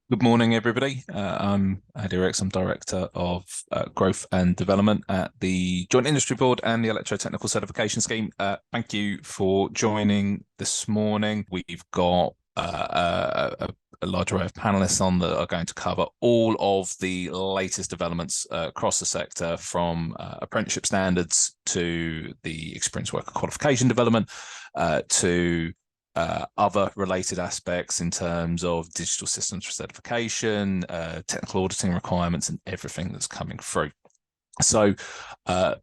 Good morning, everybody. I'm Reakes. I'm Director of Growth and Development at the Joint Industry Board and the Electrotechnical Certification Scheme. Thank you for joining this morning. We've got a large array of panelists on that are going to cover all of the latest developments across the sector, from apprenticeship standards to the experienced worker qualification development to other related aspects in terms of digital systems for certification, technical auditing requirements, and everything that's coming through. So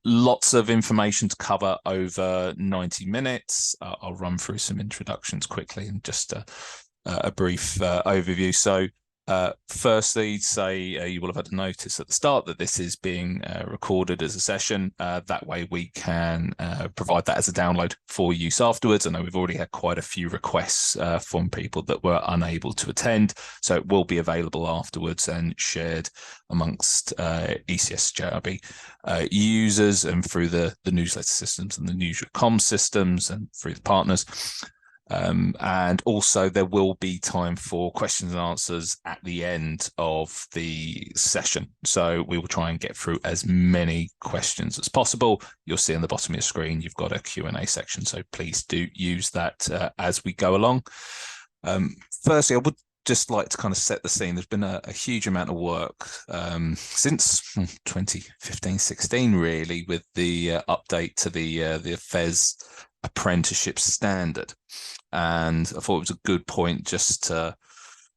lots of information to cover over 90 minutes. I'll run through some introductions quickly and just a brief overview. So firstly, you will have had a notice at the start that this is being recorded as a session. That way we can provide that as a download for use afterwards. I know we've already had quite a few requests from people that were unable to attend, so it will be available afterwards and shared amongst ECS JRB users and through the newsletter systems and the newsroom comms systems and through the partners. And also there will be time for questions and answers at the end of the session. So we will try and get through as many questions as possible. You'll see on the bottom of your screen, you've got a Q&A section. So please do use that as we go along. Firstly, I would just like to kind of set the scene. There's been a huge amount of work since 2015-16, really, with the update to the FESS Apprenticeship Standard. And I thought it was a good point just to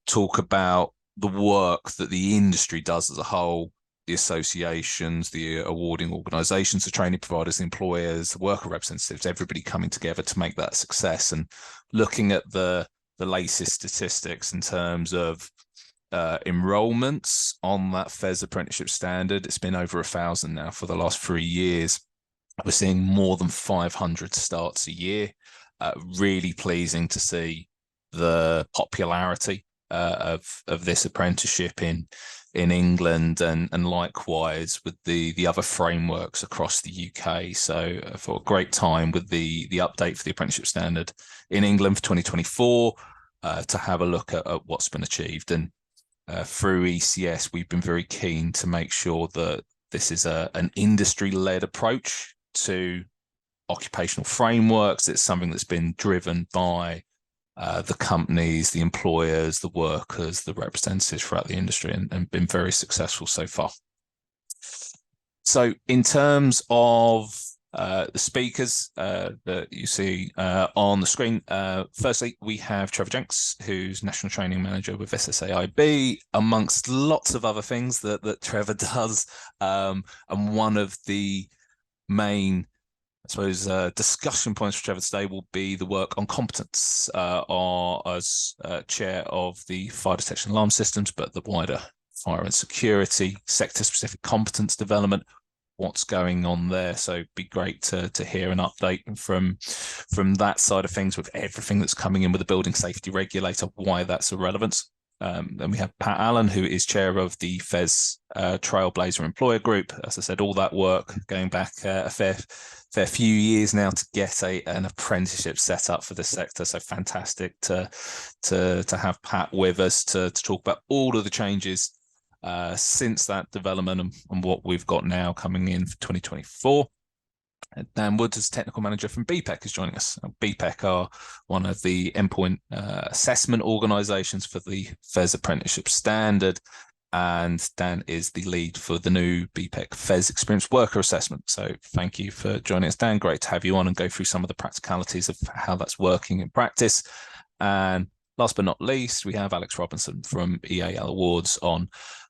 talk about the work that the industry does as a whole, the associations, the awarding organisations, the training providers, the employers, the worker representatives, everybody coming together to make that a success. And looking at the latest statistics in terms of enrolments on that FESS Apprenticeship Standard, it's been over 1,000 now for the last 3 years. We're seeing more than 500 starts a year. Really pleasing to see the popularity of this apprenticeship in England and likewise with the other frameworks across the UK. So for a great time with the update for the apprenticeship standard in England for 2024 to have a look at what's been achieved. And through ECS, we've been very keen to make sure that this is an industry-led approach to occupational frameworks. It's something that's been driven by the companies, the employers, the workers, the representatives throughout the industry, and been very successful so far. So in terms of the speakers that you see on the screen, firstly, we have Trevor Jenks, who's National Training Manager with SSAIB, amongst lots of other things that Trevor does. And one of the main, I suppose, discussion points for Trevor today will be the work on competence as chair of the fire detection alarm systems, but the wider fire and security sector-specific competence development, what's going on there. So it'd be great to hear an update from that side of things with everything that's coming in with the building safety regulator, why that's of relevance. Then we have Pat Allen, who is chair of the FESS Trailblazer Employer Group. As I said, all that work going back a fair few years now to get an apprenticeship set up for this sector. So fantastic to have Pat with us to talk about all of the changes since that development and what we've got now coming in for 2024. Dan Woods, as technical manager from BPEC, is joining us. BPEC are one of the endpoint assessment organisations for the FESS Apprenticeship Standard, and Dan is the lead for the new BPEC FESS Experienced Worker Assessment. So thank you for joining us, Dan. Great to have you on and go through some of the practicalities of how that's working in practice. And last but not least, we have Alex Robinson from EAL Awards on.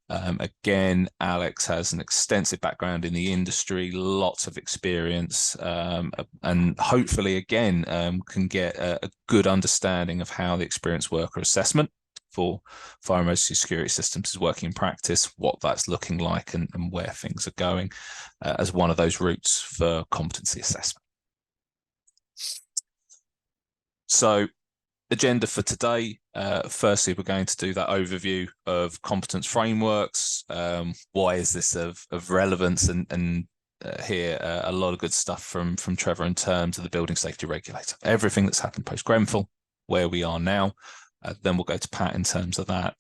Again, Alex has an extensive background in the industry, lots of experience, and hopefully, again, can get a good understanding of how the experienced worker assessment for fire and emergency security systems is working in practice, what that's looking like, and where things are going as one of those routes for competency assessment. So, agenda for today. Firstly, we're going to do that overview of competence frameworks. Why is this of relevance? And hear a lot of good stuff from Trevor in terms of the building safety regulator. Everything that's happened post Grenfell, where we are now, Then we'll go to Pat in terms of that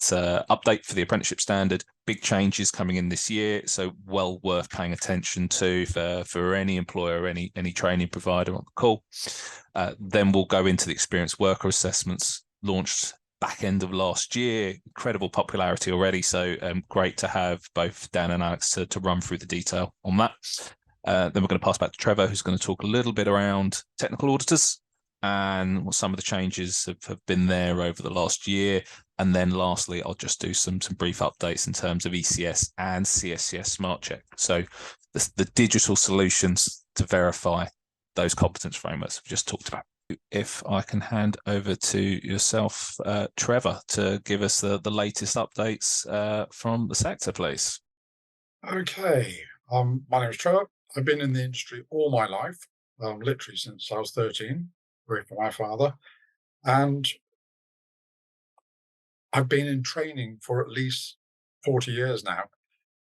update for the apprenticeship standard. Big changes coming in this year, so well worth paying attention to for any employer, any training provider on the call. Then we'll go into the experienced worker assessments launched back end of last year. Incredible popularity already, so great to have both Dan and Alex to run through the detail on that. Then we're going to pass back to Trevor, who's going to talk a little bit around technical auditors and what some of the changes have been there over the last year. And then lastly, I'll just do some brief updates in terms of ECS and CSCS Smart Check. So the digital solutions to verify those competence frameworks we've just talked about. If I can hand over to yourself, Trevor, to give us the latest updates from the sector, please. Okay, my name is Trevor. I've been in the industry all my life, literally since I was 13, working for my father. And I've been in training for at least 40 years now.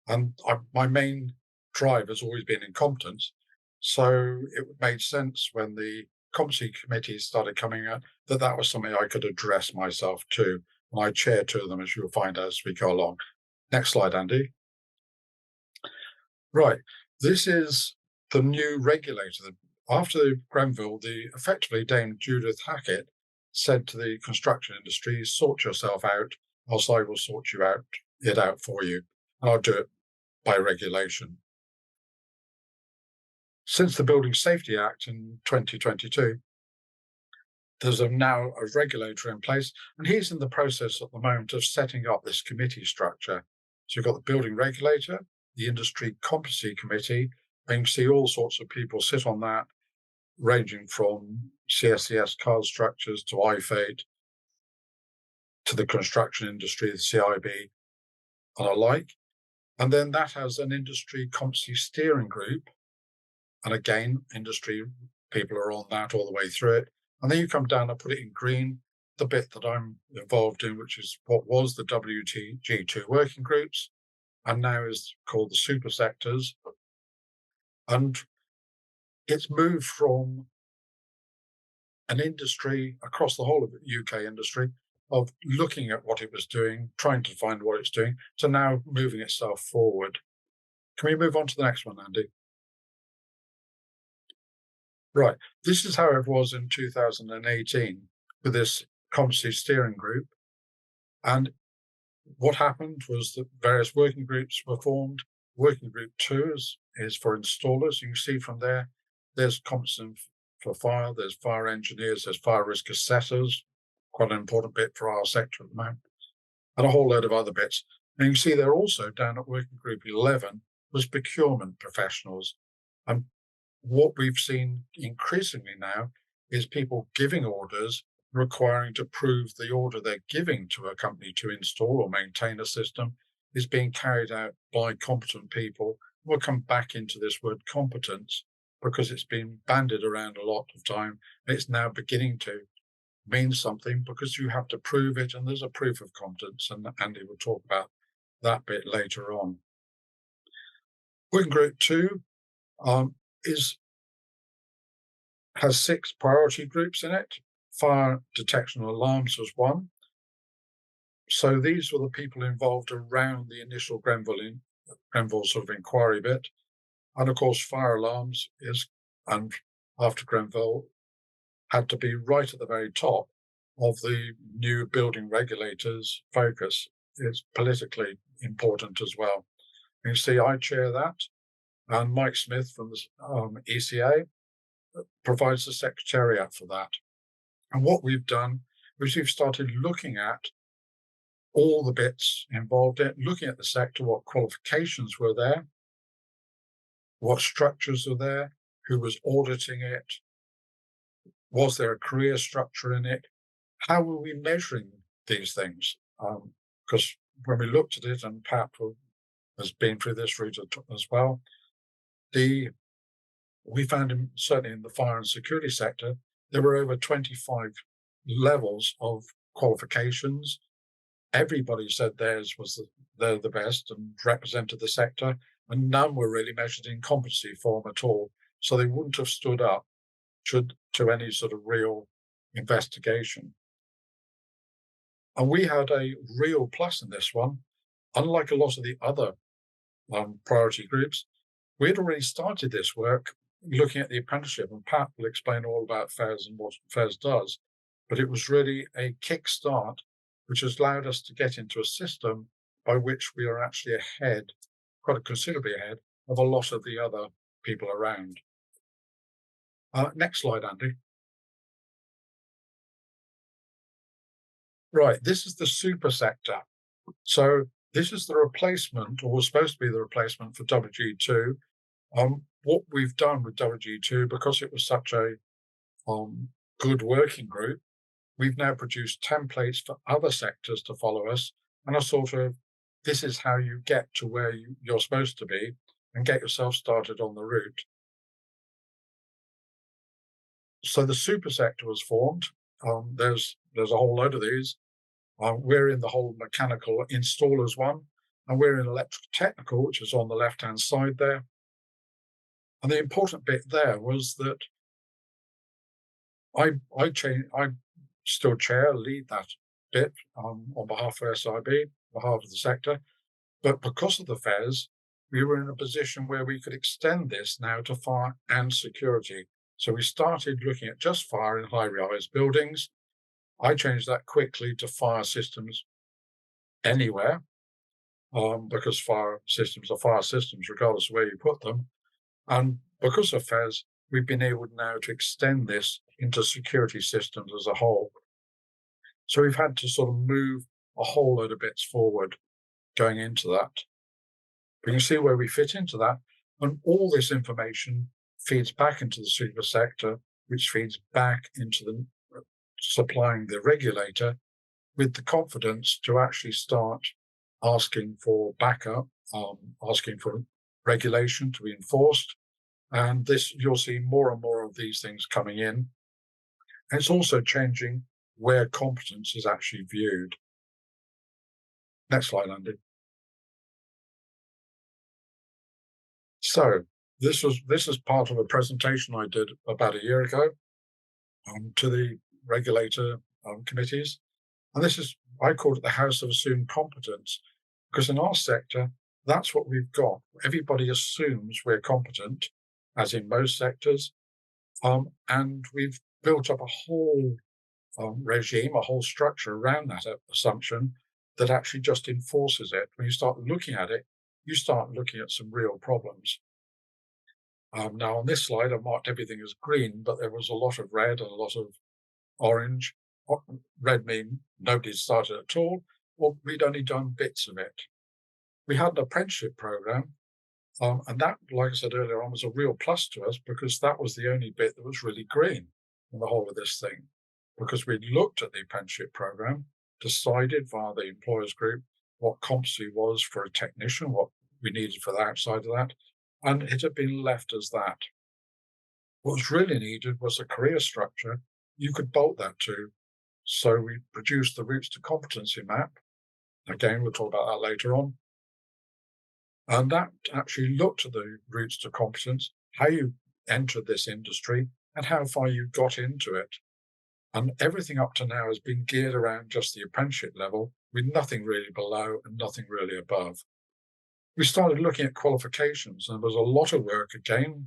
And my main drive has always been in competence. So it made sense when the competency committees started coming out that was something I could address myself to. And I chair two of them, as you'll find as we go along. Next slide, Andy. Right, this is the new regulator. After Grenville, effectively Dame Judith Hackett said to the construction industry, sort yourself out, else I will sort it out for you, and I'll do it by regulation. Since the Building Safety Act in 2022, there's now a regulator in place, and he's in the process at the moment of setting up this committee structure. So you've got the building regulator, the industry competency committee, and you can see all sorts of people sit on that, ranging from CSCS card structures to IFATE, to the construction industry, the CIB, and alike. And then that has an industry competency steering group. And again, industry people are on that all the way through it. And then you come down and put it in green, the bit that I'm involved in, which is what was the WTG2 working groups, and now is called the super sectors. And it's moved from an industry across the whole of the UK industry of looking at what it was doing, trying to find what it's doing, to now moving itself forward. Can we move on to the next one, Andy? Right, this is how it was in 2018 with this competency steering group. And what happened was that various working groups were formed. Working group 2 is for installers. You can see from there, there's competence for fire, there's fire engineers, there's fire risk assessors, quite an important bit for our sector at the moment, and a whole load of other bits. And you can see there also down at working group 11 was procurement professionals. And what we've seen increasingly now is people giving orders requiring to prove the order they're giving to a company to install or maintain a system is being carried out by competent people. We'll come back into this word competence because it's been bandied around a lot of time. It's now beginning to mean something because you have to prove it, and there's a proof of competence, and Andy will talk about that bit later on. Working group 2 has 6 priority groups in it. Fire detection and alarms was one. So these were the people involved around the initial Grenville sort of inquiry bit. And of course, fire alarms and after Grenville, had to be right at the very top of the new building regulators' focus. It's politically important as well. You see, I chair that, and Mike Smith from the ECA provides the secretariat for that. And what we've done is we've started looking at all the bits involved in it, looking at the sector, what qualifications were there, what structures are there, who was auditing it, was there a career structure in it, how were we measuring these things? Because when we looked at it, and Pat has been through this route as well, we found certainly in the fire and security sector, there were over 25 levels of qualifications. Everybody said theirs was they're the best and represented the sector, and none were really measured in competency form at all. So they wouldn't have stood up to any sort of real investigation. And we had a real plus in this one. Unlike a lot of the other priority groups, we had already started this work looking at the apprenticeship, and Pat will explain all about FESS and what FESS does. But it was really a kickstart, which has allowed us to get into a system by which we are actually ahead, quite considerably ahead, of a lot of the other people around. Next slide, Andy. Right, this is the super sector. So this is the replacement, or was supposed to be the replacement for WG2. What we've done with WG2, because it was such a good working group, we've now produced templates for other sectors to follow us, and a sort of, this is how you get to where you're supposed to be and get yourself started on the route. So the super sector was formed. There's a whole load of these. We're in the whole mechanical installers one, and we're in electrical technical, which is on the left-hand side there. And the important bit there was that I still lead that bit on behalf of SSAIB, on behalf of the sector. But because of the FESS, we were in a position where we could extend this now to fire and security. So we started looking at just fire in high-rise buildings. I changed that quickly to fire systems anywhere, because fire systems are fire systems, regardless of where you put them. And because of FESS, we've been able now to extend this into security systems as a whole. So we've had to sort of move a whole load of bits forward going into that. But you can see where we fit into that. And all this information feeds back into the super sector, which feeds back into the supplying the regulator with the confidence to actually start asking for backup, asking for regulation to be enforced. And this, you'll see more and more of these things coming in. And it's also changing where competence is actually viewed. Next slide, Andy. So this is part of a presentation I did about a year ago to the regulator committees. And this is, I called it the House of Assumed Competence, because in our sector, that's what we've got. Everybody assumes we're competent, as in most sectors. And we've built up a whole regime, a whole structure around that assumption that actually just enforces it. When you start looking at it, you start looking at some real problems. Now on this slide, I marked everything as green, but there was a lot of red and a lot of orange. Red mean nobody started at all, or we'd only done bits of it. We had an apprenticeship program, and that, like I said earlier on, was a real plus to us because that was the only bit that was really green in the whole of this thing. Because we'd looked at the apprenticeship program, decided via the employers group what competency was for a technician, what we needed for the outside of that, and it had been left as that. What was really needed was a career structure you could bolt that to. So we produced the routes to competency map. Again, we'll talk about that later on. And that actually looked at the routes to competence, how you entered this industry and how far you got into it. And everything up to now has been geared around just the apprenticeship level, with nothing really below and nothing really above. We started looking at qualifications, and there was a lot of work, again,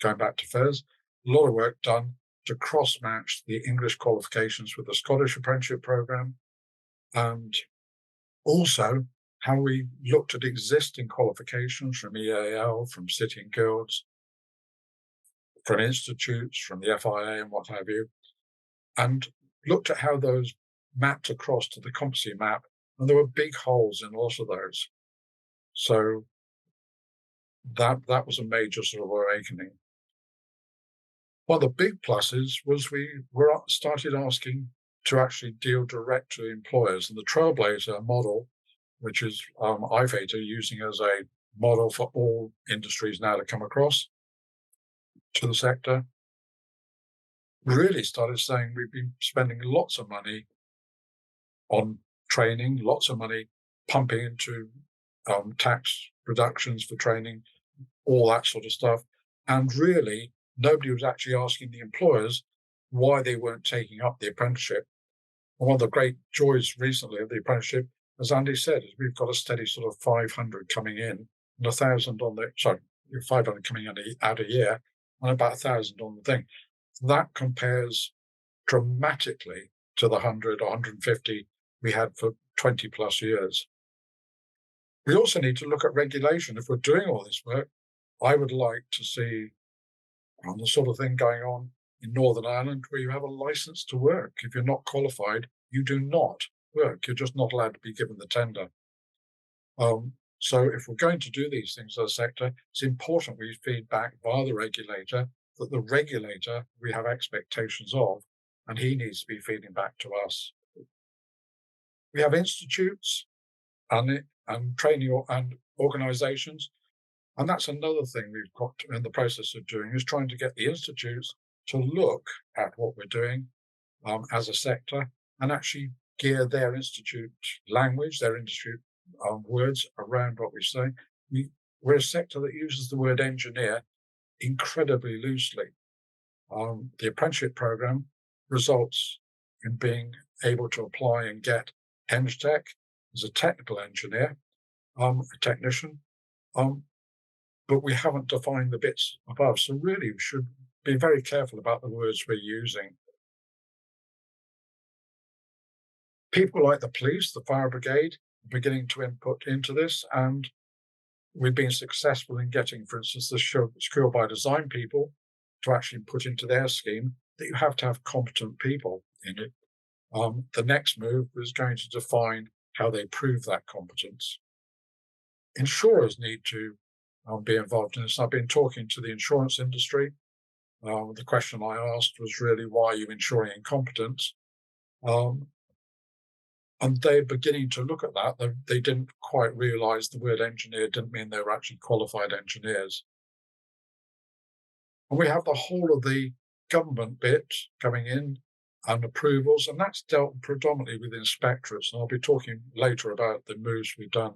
going back to FESS, a lot of work done to cross-match the English qualifications with the Scottish apprenticeship program, and also how we looked at existing qualifications from EAL, from City and Guilds, from institutes, from the FIA and what have you, and looked at how those mapped across to the competency map, and there were big holes in a lot of those. So that was a major sort of awakening. One of the big pluses was we started asking to actually deal direct to the employers, and the Trailblazer model, which is IFATA using as a model for all industries now to come across to the sector, really started saying we've been spending lots of money on training, lots of money pumping into tax reductions for training, all that sort of stuff. And really, nobody was actually asking the employers why they weren't taking up the apprenticeship. And one of the great joys recently of the apprenticeship, as Andy said, is we've got a steady sort of 500 coming in and 1,000 on the, 500 coming out a year and about 1,000 on the thing. That compares dramatically to the 100 or 150 we had for 20 plus years. We also need to look at regulation. If we're doing all this work, I would like to see the sort of thing going on in Northern Ireland where you have a license to work. If you're not qualified, you do not work. You're just not allowed to be given the tender. So if we're going to do these things as a sector, it's important we feed back via the regulator that the regulator we have expectations of, and he needs to be feeding back to us. We have institutes and training and organizations. And that's another thing we've got in the process of doing, is trying to get the institutes to look at what we're doing as a sector and actually gear their institute language, their institute words around what we say. We're a sector that uses the word engineer incredibly loosely. The apprenticeship program results in being able to apply and get EngTech as a technical engineer, a technician, but we haven't defined the bits above. So really we should be very careful about the words we're using. People like the police, the fire brigade, are beginning to input into this, and we've been successful in getting, for instance, the Secure by Design people to actually put into their scheme that you have to have competent people in it. The next move is going to define how they prove that competence. Insurers need to be involved in this. I've been talking to the insurance industry. The question I asked was really, why are you insuring incompetence? And they're beginning to look at that. They didn't quite realize the word engineer didn't mean they were actually qualified engineers. And we have the whole of the government bit coming in and approvals, and that's dealt predominantly with inspectorates. And I'll be talking later about the moves we've done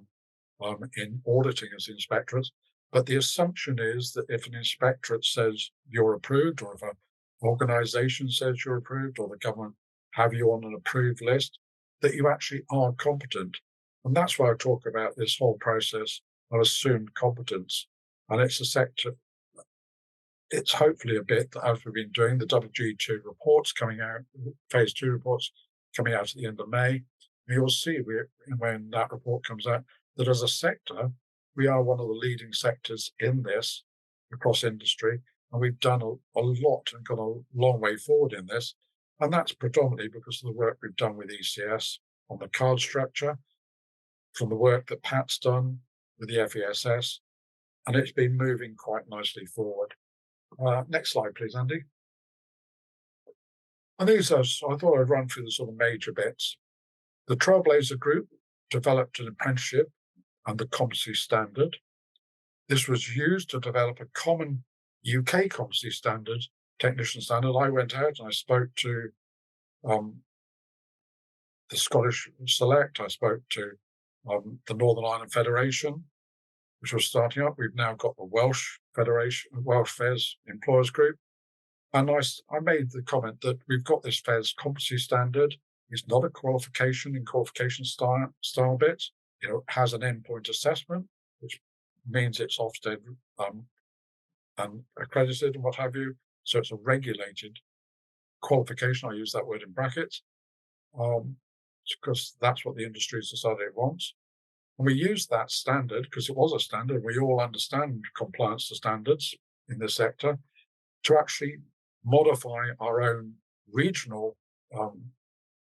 in auditing as inspectorates. But the assumption is that if an inspectorate says you're approved, or if an organization says you're approved, or the government have you on an approved list, that you actually are competent. And that's why I talk about this whole process of assumed competence. And it's a sector, it's hopefully a bit that, as we've been doing, the WG2 reports coming out, phase 2 reports coming out at the end of May. And you'll see when that report comes out that as a sector, we are one of the leading sectors in this across industry. And we've done a lot and got a long way forward in this. And that's predominantly because of the work we've done with ECS on the card structure, from the work that Pat's done with the FESS, and it's been moving quite nicely forward. Next slide, please, Andy. And these are, I thought I'd run through the sort of major bits. The Trailblazer group developed an apprenticeship and the competency standard. This was used to develop a common UK competency standard, technician standard. I went out and I spoke to the Scottish Select. I spoke to the Northern Ireland Federation, which was starting up. We've now got the Welsh Federation, Welsh FESS Employers Group. And I made the comment that we've got this FESS competency standard. It's not a qualification in qualification style bits. It has an endpoint assessment, which means it's Ofsted and accredited and what have you. So it's a regulated qualification. I use that word in brackets because that's what the industry has decided it wants. And we use that standard because it was a standard. We all understand compliance to standards in this sector to actually modify our own regional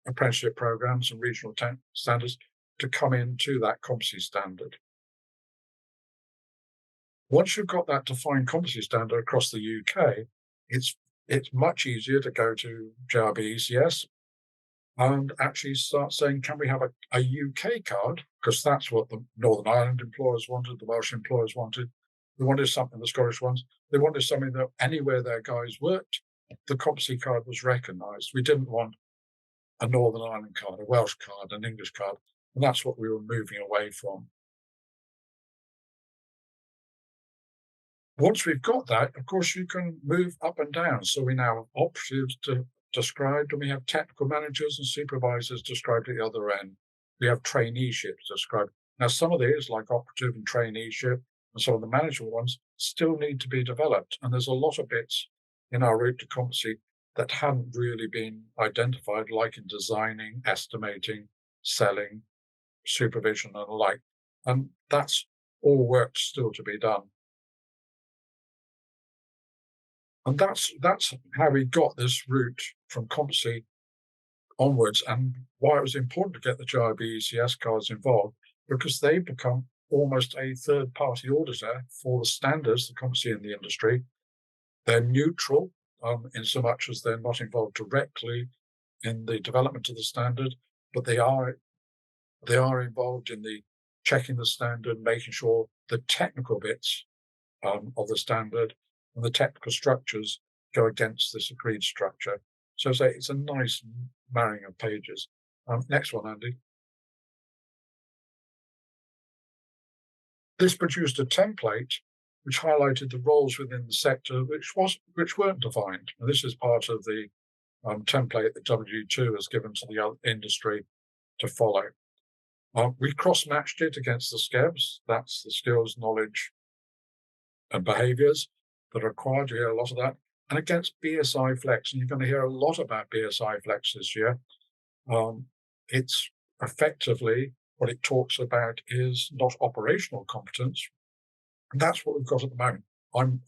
apprenticeship programs and regional standards to come into that competency standard. Once you've got that defined competency standard across the UK, it's much easier to go to JRB ECS and actually start saying, can we have a UK card? Because that's what the Northern Ireland employers wanted, the Welsh employers wanted. They wanted something the Scottish ones. They wanted something that anywhere their guys worked, the competency card was recognised. We didn't want a Northern Ireland card, a Welsh card, an English card. And that's what we were moving away from. Once we've got that, of course, you can move up and down. So we now have operatives to described, and we have technical managers and supervisors described at the other end. We have traineeships described. Now, some of these, like operative and traineeship, and some of the management ones, still need to be developed. And there's a lot of bits in our route to competency that hadn't really been identified, like in designing, estimating, selling, supervision, and the like. And that's all work still to be done. And that's how we got this route from competency onwards, and why it was important to get the GIB ECS cards involved, because they become almost a third-party auditor for the standards, the competency in the industry. They're neutral in so much as they're not involved directly in the development of the standard, but they are involved in the checking the standard, making sure the technical bits of the standard and the technical structures go against this agreed structure. So it's a nice marrying of pages. Next one, Andy. This produced a template which highlighted the roles within the sector which weren't defined. And this is part of the template that W2 has given to the industry to follow. We cross-matched it against the SCEBs. That's the skills, knowledge, and behaviours that are required. You hear a lot of that. And against BSI Flex, and you're going to hear a lot about BSI Flex this year. It's effectively what it talks about is not operational competence. And that's what we've got at the moment. I'm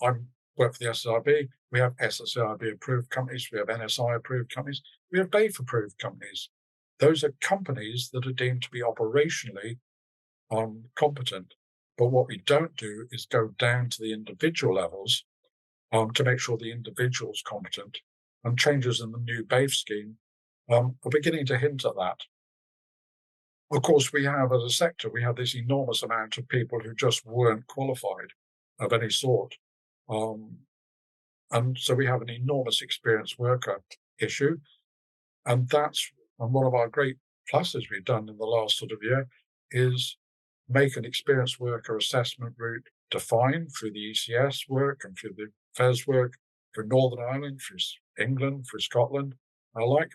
work for the SSAIB. We have SSAIB approved companies. We have NSI approved companies. We have BAFE approved companies. Those are companies that are deemed to be operationally competent. But what we don't do is go down to the individual levels to make sure the individual is competent. And changes in the new BAFE scheme are beginning to hint at that. Of course, we have, as a sector, we have this enormous amount of people who just weren't qualified of any sort. And so we have an enormous experienced worker issue. And that's one of our great pluses we've done in the last sort of year is make an experienced worker assessment route defined through the ECS work and through the FESS work for Northern Ireland, through England, through Scotland, and like.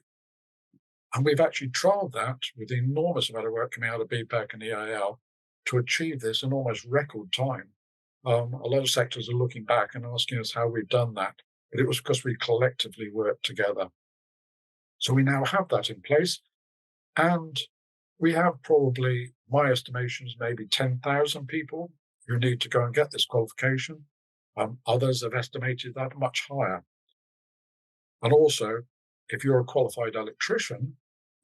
And we've actually trialled that with an enormous amount of work coming out of BPEC and EAL to achieve this in almost record time. A lot of sectors are looking back and asking us how we've done that, but it was because we collectively worked together. So we now have that in place, and we have probably, my estimation is maybe 10,000 people who need to go and get this qualification. Others have estimated that much higher. And also, if you're a qualified electrician,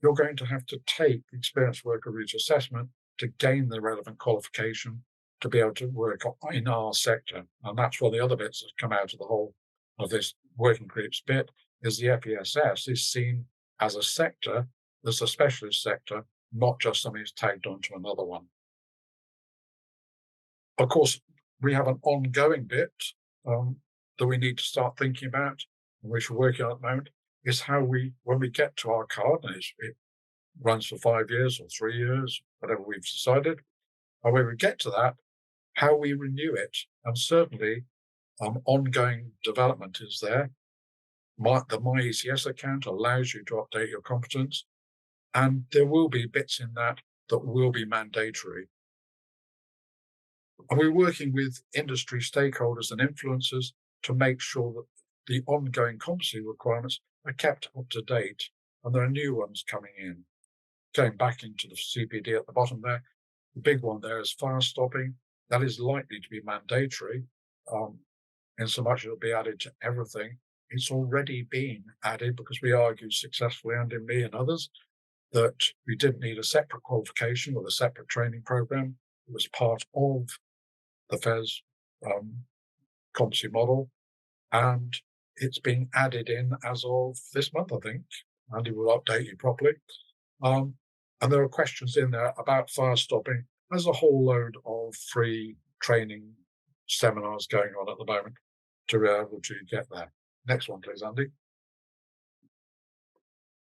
you're going to have to take the experienced worker route assessment to gain the relevant qualification to be able to work in our sector. And that's one of the other bits that come out of the whole of this working groups bit, is the FESS is seen as a sector, as a specialist sector, not just something that's tagged onto another one. Of course, we have an ongoing bit that we need to start thinking about, and which we're working on at the moment, is how when we get to our card, and it runs for 5 years or 3 years, whatever we've decided, and when we get to that, how we renew it. And certainly ongoing development is there. The My ECS account allows you to update your competence, and there will be bits in that will be mandatory. And we're working with industry stakeholders and influencers to make sure that the ongoing competency requirements are kept up to date, and there are new ones coming in. Going back into the CPD at the bottom there, the big one there is fire stopping. That is likely to be mandatory, in so much it'll be added to everything. It's already been added because we argued successfully, Andy, me and others, that we didn't need a separate qualification or a separate training program. It was part of the FESS competency model, and it's being added in as of this month, I think. Andy will update you properly. And there are questions in there about fire stopping. There's a whole load of free training seminars going on at the moment to be able to get there. Next one, please, Andy.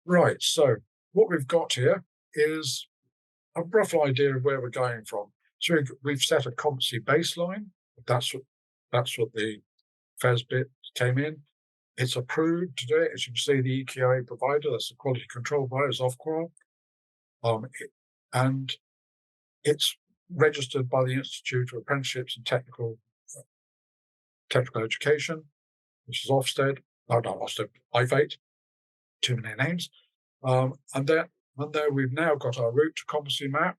Right, so what we've got here is a rough idea of where we're going from. So we've set a competency baseline. That's what the FESS bit came in. It's approved to do it. As you can see, the EQA provider, that's the quality control provider, is Ofqual. And it's registered by the Institute of Apprenticeships and Technical Education, which is Ofsted. No, not Ofsted, IFATE. Too many names. And there we've now got our route to competency map,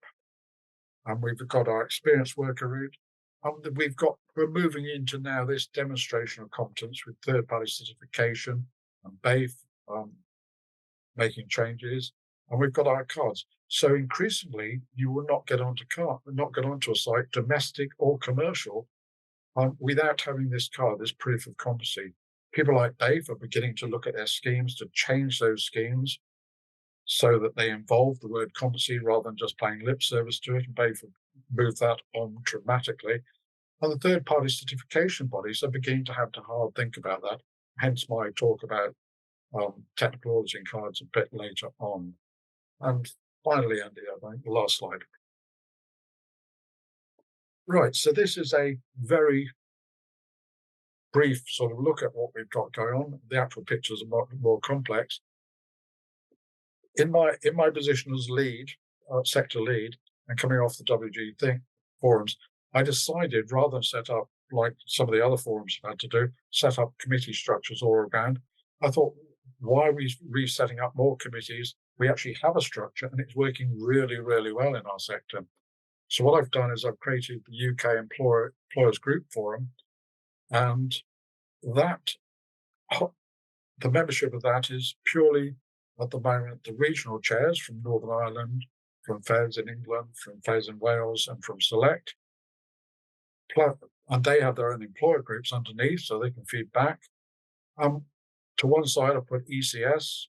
and we've got our experienced worker route. And we're moving into now this demonstration of competence with third-party certification and BAFE making changes, and we've got our cards. So increasingly, you will not get onto a site, domestic or commercial, without having this card, this proof of competency. People like BAFE are beginning to look at their schemes to change those schemes so that they involve the word competency rather than just paying lip service to it, and BAFE have moved that on dramatically. And the third-party certification bodies are beginning to have to hard think about that, hence my talk about technical auditing cards a bit later on. And finally, Andy, I think the last slide. Right, so this is a very brief sort of look at what we've got going on. The actual pictures are more complex. In my position as lead, sector lead, and coming off the WG forums, I decided, rather than set up like some of the other forums have had to do, set up committee structures all around. I thought, why are we resetting up more committees? We actually have a structure, and it's working really, really well in our sector. So what I've done is I've created the UK Employers Group Forum, and that the membership of that is purely at the moment the regional chairs from Northern Ireland, from FESS in England, from FESS in Wales, and from Select. And they have their own employer groups underneath, so they can feed back. To one side, I put ECS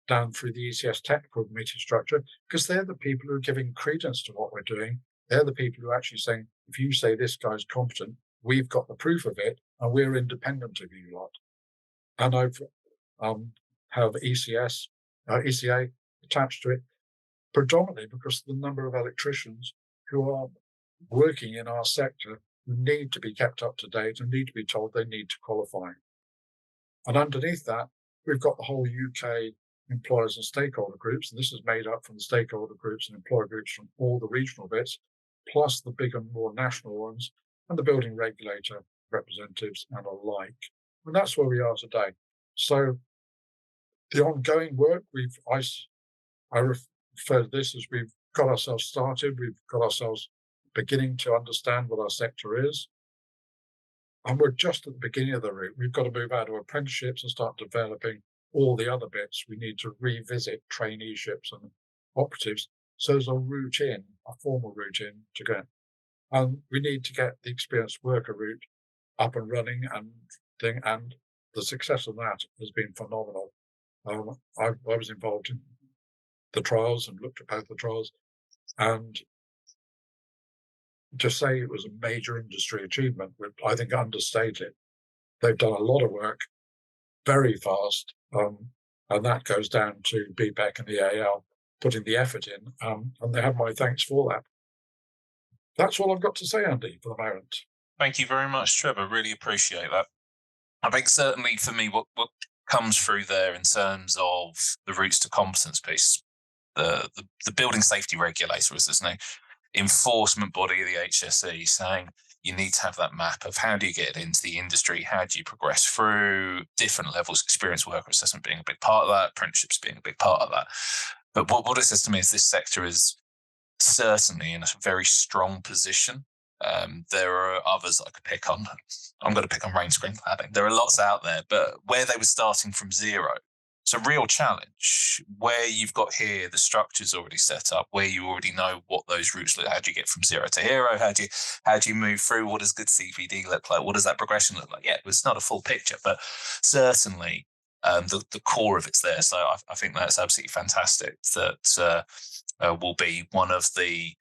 down through the ECS technical committee structure, because they're the people who are giving credence to what we're doing. They're the people who are actually saying, if you say this guy's competent, we've got the proof of it, and we're independent of you lot. And I've have ECS, ECA attached to it, predominantly because of the number of electricians who are working in our sector who need to be kept up to date and need to be told they need to qualify. And underneath that, we've got the whole UK employers and stakeholder groups, and this is made up from the stakeholder groups and employer groups from all the regional bits, plus the bigger, more national ones, and the building regulator representatives and alike. And that's where we are today. So the ongoing work, I refer to this as we've got ourselves started, we've got ourselves beginning to understand what our sector is. And we're just at the beginning of the route. We've got to move out of apprenticeships and start developing all the other bits. We need to revisit traineeships and operatives. So there's a route in, a formal route in to go. And we need to get the experienced worker route up and running and the success of that has been phenomenal. I was involved in the trials and looked at both the trials, and to say it was a major industry achievement would, I think, understate it. They've done a lot of work very fast, and that goes down to BPEC and the AL putting the effort in, and they have my thanks for that. That's all I've got to say, Andy, for the moment. Thank you very much, Trevor. Really appreciate that. I think certainly for me, what comes through there in terms of the routes to competence piece, the building safety regulator, as there's no enforcement body of the HSE, saying you need to have that map of how do you get into the industry, how do you progress through different levels, experienced worker assessment being a big part of that, apprenticeships being a big part of that. But what it says to me is this sector is certainly in a very strong position. There are others I could pick on. I'm going to pick on rain screen cladding. There are lots out there, but where they were starting from zero, it's a real challenge. Where you've got here, the structure's already set up, where you already know what those routes look. How do you get from zero to hero? How do you move through? What does good CPD look like? What does that progression look like? Yeah, it's not a full picture, but certainly the core of it's there. So I think that's absolutely fantastic. That will be one of the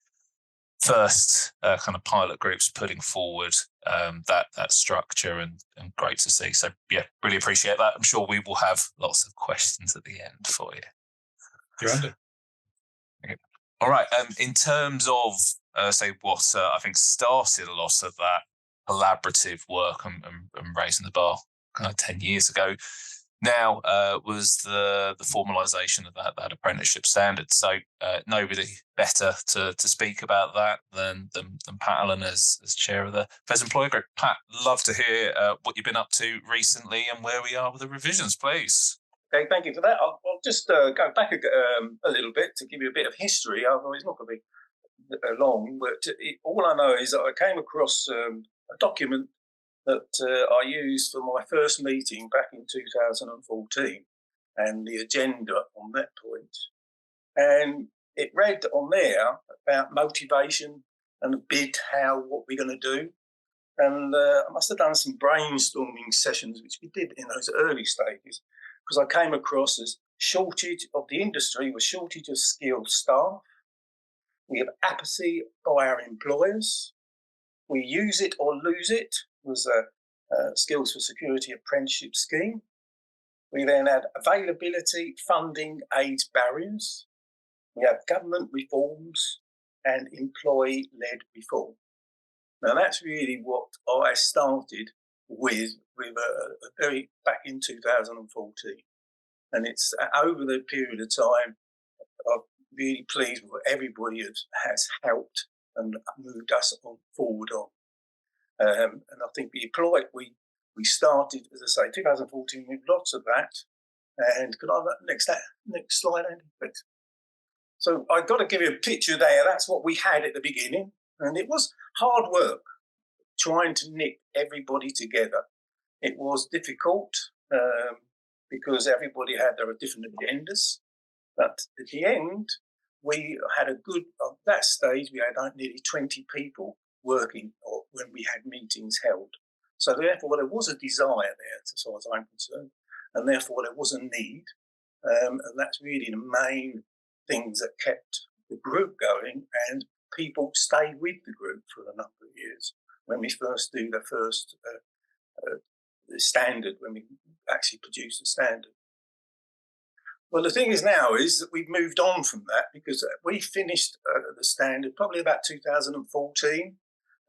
first kind of pilot groups putting forward that structure, and great to see. So yeah, really appreciate that. I'm sure we will have lots of questions at the end for you. Okay. All right. In terms of say what I think started a lot of that collaborative work and raising the bar 10 years ago now, was the formalisation of that apprenticeship standard. So nobody better to speak about that than Pat Allen as chair of the FESS Employer Group. Pat, love to hear what you've been up to recently and where we are with the revisions, please. Okay, thank you for that. I'll just go back a little bit to give you a bit of history. Although it's not going to be long, but all I know is that I came across a document that I used for my first meeting back in 2014, and the agenda on that point. And it read on there about motivation and a bit what we're going to do. And I must have done some brainstorming sessions, which we did in those early stages, because I came across as shortage of the industry, was shortage of skilled staff. We have apathy by our employers. We use it or lose it was a Skills for Security apprenticeship scheme. We then had availability, funding, age barriers. We have government reforms and employee-led reform. Now that's really what I started with a very back in 2014, and it's over the period of time I'm really pleased with what everybody has helped and moved us forward on. And I think we started, as I say, 2014 with lots of that. And could I have that next slide, Andy, please? So I've got to give you a picture there. That's what we had at the beginning. And it was hard work trying to knit everybody together. It was difficult because everybody had their different agendas. But at the end, we had at that stage, we had nearly 20 people working when we had meetings held. So therefore, there was a desire there, as far as I'm concerned, and therefore there was a need. And that's really the main things that kept the group going, and people stayed with the group for a number of years. When we first do the first the standard, when we actually produce the standard. Well, the thing is now is that we've moved on from that, because we finished the standard probably about 2014,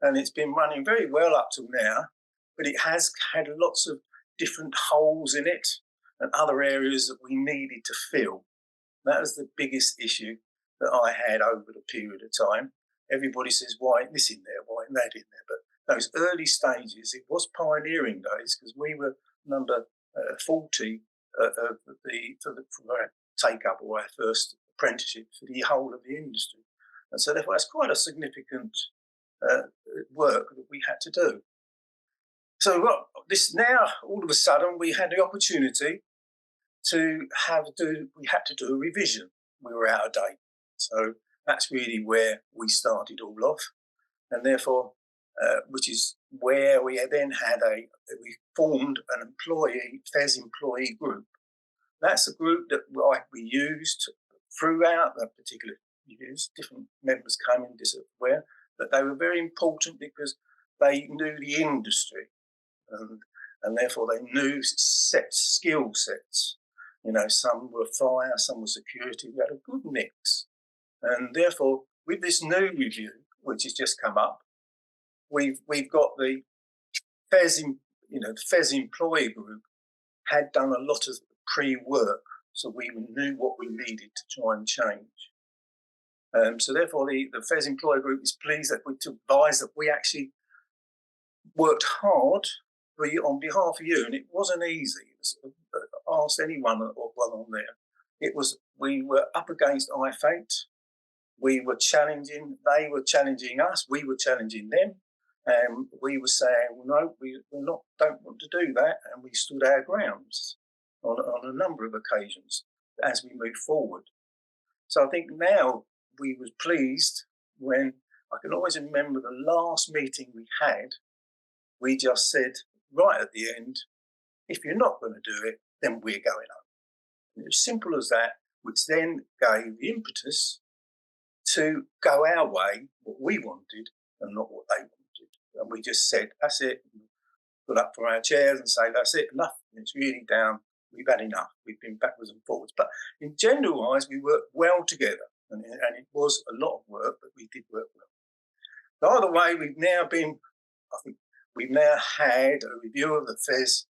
and it's been running very well up to now, but it has had lots of different holes in it and other areas that we needed to fill. That was the biggest issue that I had over the period of time. Everybody says, why isn't this in there? Why isn't that in there? But those early stages, it was pioneering days, because we were number 40 for our take-up of our first apprenticeship for the whole of the industry. And so therefore, that's quite a significant work that we had to do. So now, all of a sudden, we had the opportunity we had to do a revision. We were out of date. So that's really where we started all off. And therefore, which is where we then we formed an FESS employee group. That's a group that we used throughout that particular years. Different members came in different, but they were very important because they knew the industry, and therefore they knew skill sets. You know, some were fire, some were security. We had a good mix, and therefore, with this new review, which has just come up, we've got the FESS, the FESS employee group had done a lot of pre-work, so we knew what we needed to try and change. So therefore, the FESS employee group is pleased that we advise that we actually worked hard on behalf of you, and it wasn't easy. Ask anyone on there. We were up against IFATE. We were challenging. They were challenging us. We were challenging them, and we were saying, well, no, we don't want to do that, and we stood our grounds on a number of occasions as we move forward. So I think now we was pleased when I can always remember the last meeting we had. We just said right at the end, if you're not going to do it, then we're going home. And it was simple as that, which then gave the impetus to go our way, what we wanted, and not what they wanted. And we just said, that's it. Put up from our chairs and say, that's it, enough. And it's really down. We've had enough. We've been backwards and forwards. But in general-wise, we worked well together. And it was a lot of work, but we did work well. By the way, we've now had a review of the FESS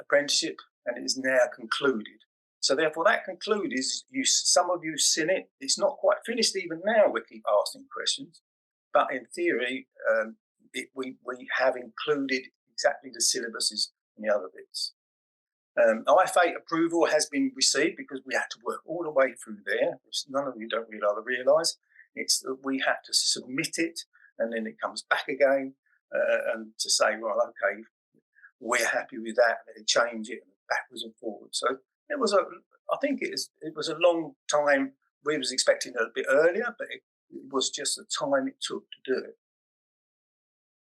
apprenticeship, and it is now concluded. So therefore, that concluded is some of you have seen it. It's not quite finished even now. We keep asking questions, but in theory, we have included exactly the syllabuses and the other bits. IFA approval has been received because we had to work all the way through there, which none of you don't realise. It's that we had to submit it, and then it comes back again, and to say, well, okay, we're happy with that, and change it backwards and forwards. So it was I think it was a long time. We was expecting it a bit earlier, but it was just the time it took to do it.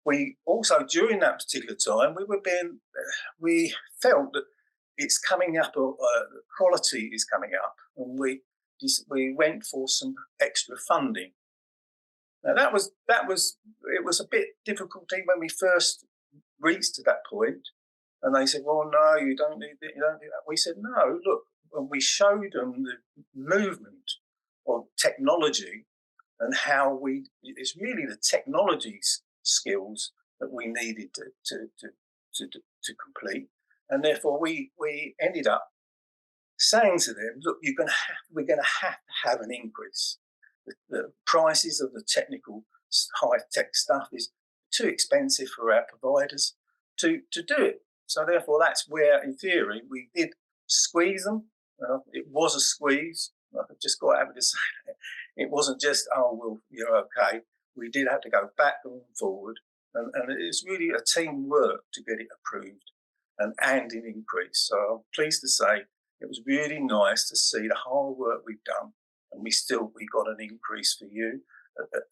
We also, during that particular time, we felt that it's coming up, quality is coming up, and we went for some extra funding. Now it was a bit difficult when we first reached to that point, and they said, well, no, you don't need it, you don't do that. We said, no, look, and we showed them the movement of technology and how it's really the technology skills that we needed to complete. And therefore, we ended up saying to them, look, we're going to have an increase. The prices of the technical high-tech stuff is too expensive for our providers to do it. So therefore, that's where, in theory, we did squeeze them. It was a squeeze. I've just got to have to say that. It wasn't just, oh, well, you're okay. We did have to go back and forward. And it's really a teamwork to get it approved and an increase. So I'm pleased to say it was really nice to see the hard work we've done, and we got an increase for you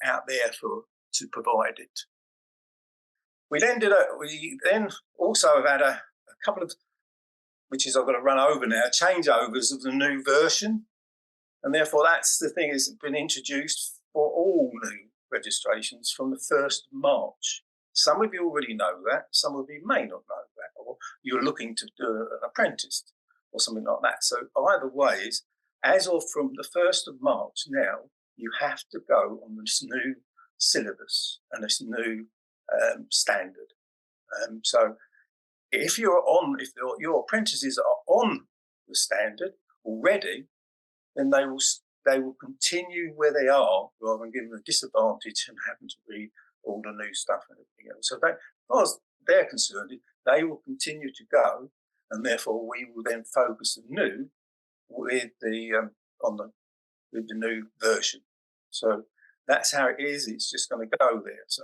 out there to provide it. We then also have had a couple of, which is I've got to run over now, changeovers of the new version, and therefore that's the thing, it's been introduced for all new registrations from the 1st of March. Some of you already know that, some of you may not know that, or you're looking to do an apprentice or something like that. So either way, as of from the 1st of March now, you have to go on this new syllabus and this new standard. So if your apprentices are on the standard already, then they will continue where they are rather than giving them a disadvantage and having to read all the new stuff and everything else. So as far as they're concerned, they will continue to go, and therefore we will then focus anew with the new version. So that's how it is. It's just going to go there. So,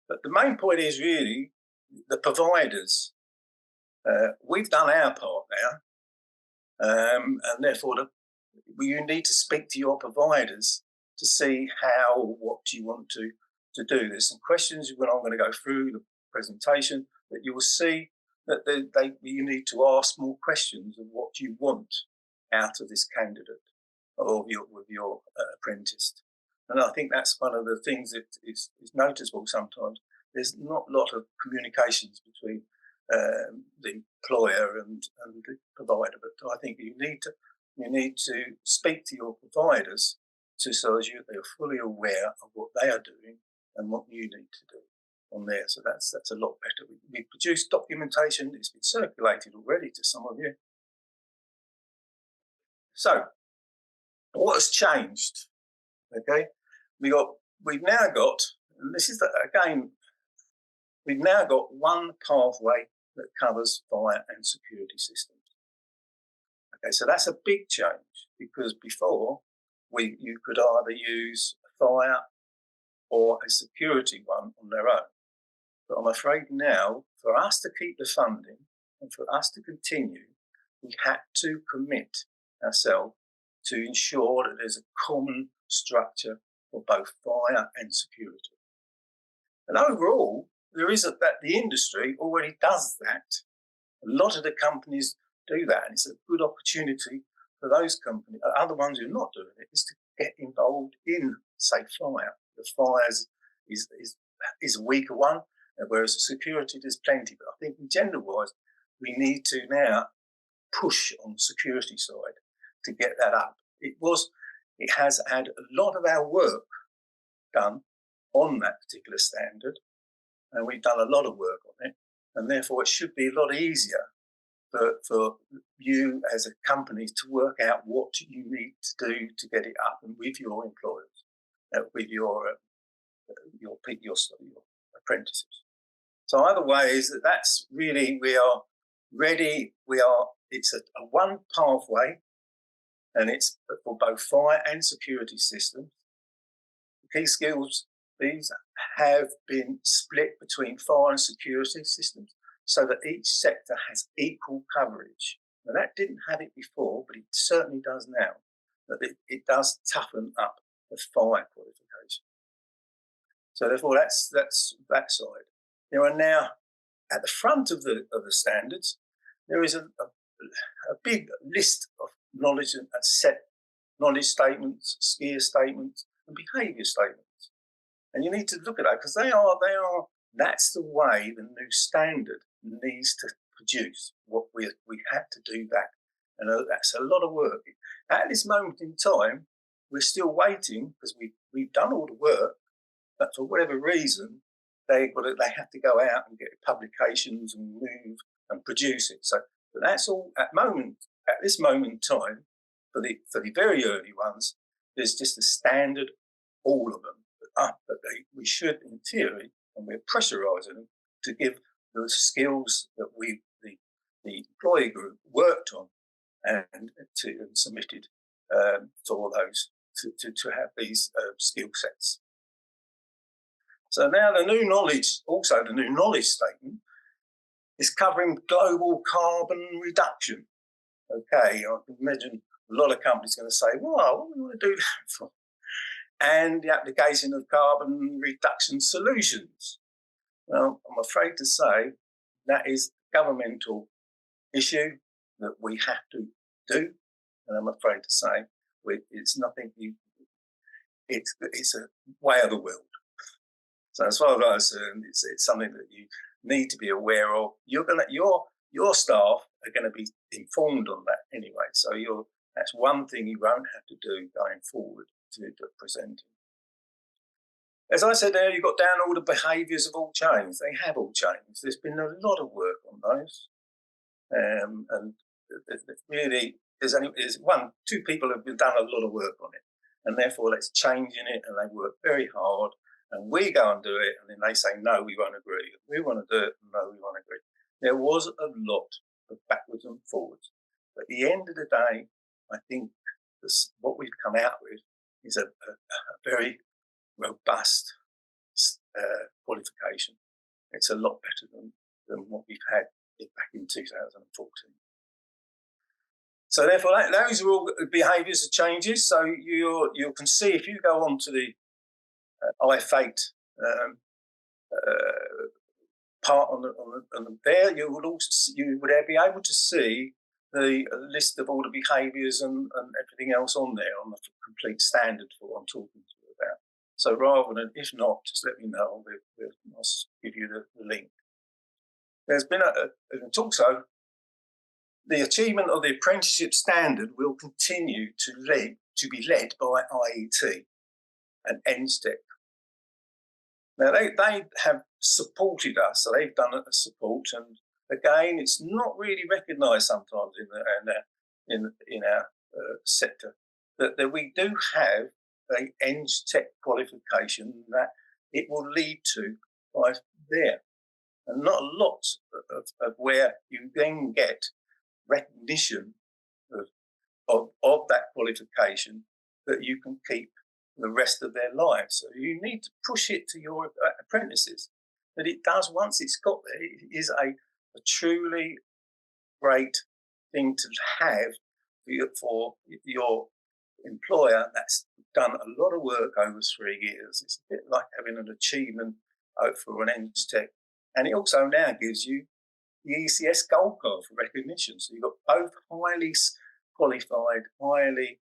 but the main point is really the providers. We've done our part now, and therefore you need to speak to your providers to see what you want to do. There's some questions when I'm going to go through the presentation that you will see that you need to ask more questions of what you want out of this candidate or with your apprentice. And I think that's one of the things that is noticeable sometimes. There's not a lot of communications between the employer and the provider, but I think you need to speak to your providers so as they're fully aware of what they are doing and what you need to do on there. So that's a lot better. We produced documentation. It's been circulated already to some of you. So what has changed? Okay, we've now got, and this is we've now got one pathway that covers fire and security systems. Okay, so that's a big change because before you could either use a fire or a security one on their own. But I'm afraid now, for us to keep the funding and for us to continue, we had to commit ourselves to ensure that there's a common structure for both fire and security. And overall, there is that the industry already does that. A lot of the companies do that, and it's a good opportunity for those companies, other ones who are not doing it, is to get involved in, say, fire. The fires is a weaker one, whereas the security there's plenty. But I think in general-wise, we need to now push on the security side to get that up. It has had a lot of our work done on that particular standard, and we've done a lot of work on it, and therefore it should be a lot easier for you as a company to work out what you need to do to get it up and with your employers, with your apprentices. So either way is that's really, we are ready. It's a one pathway, and it's for both fire and security systems. The key skills, these have been split between fire and security systems so that each sector has equal coverage. Now that didn't have it before, but it certainly does now. That it does toughen up the fire qualification. So therefore, that's that side. There are now at the front of the standards, there is a big list of knowledge and set knowledge statements, SCSCS statements, and behaviour statements. And you need to look at that because that's the way the new standard needs to produce what we had to do that. And that's a lot of work. At this moment in time, we're still waiting because we've done all the work, but for whatever reason, they have to go out and get publications and move and produce it. So that's all at this moment in time, for the very early ones, there's just a standard, all of them. But we should, in theory, and we're pressurising them to give the skills that the employee group worked on and submitted for those to have these skill sets. So now the new knowledge statement is covering global carbon reduction. Okay, I can imagine a lot of companies are going to say, well, what do we want to do that for? And the application of carbon reduction solutions. Well, I'm afraid to say that is a governmental issue that we have to do. And I'm afraid to say it's nothing it's a way of the world. So as far as I'm concerned, it's something that you need to be aware of. Your staff are going to be informed on that anyway. So that's one thing you won't have to do going forward to presenting. As I said there, you've got down all the behaviours have all changed. They have all changed. There's been a lot of work on those. And really, there's two people have done a lot of work on it. And therefore, let's change in it. And they work very hard. And we go and do it. And then they say, no, we won't agree. We want to do it. No, we won't agree. There was a lot of backwards and forwards. But at the end of the day, I think what we've come out with is a very robust qualification. It's a lot better than what we've had back in 2014. So therefore, those are all behaviours and changes. So you can see if you go on to the IFATE part on there, you would be able to see the list of all the behaviours and everything else on there on the complete standard for what I'm talking to you about. So rather than, if not, just let me know. I'll give you the link. There's been also the achievement of the apprenticeship standard will continue to be led by IET and NSTEC. Now they have supported us, so they've done a support, and again, it's not really recognised sometimes in our sector that we do have a NSTEC qualification that it will lead to by there, and not a lot of where you then get recognition of that qualification that you can keep the rest of their lives. So you need to push it to your apprentices that it does, once it's got there, it is a truly great thing to have for your employer that's done a lot of work over 3 years. It's a bit like having an achievement for an NSTEC. And it also now gives you the ECS gold card for recognition. So you've got both highly qualified, highly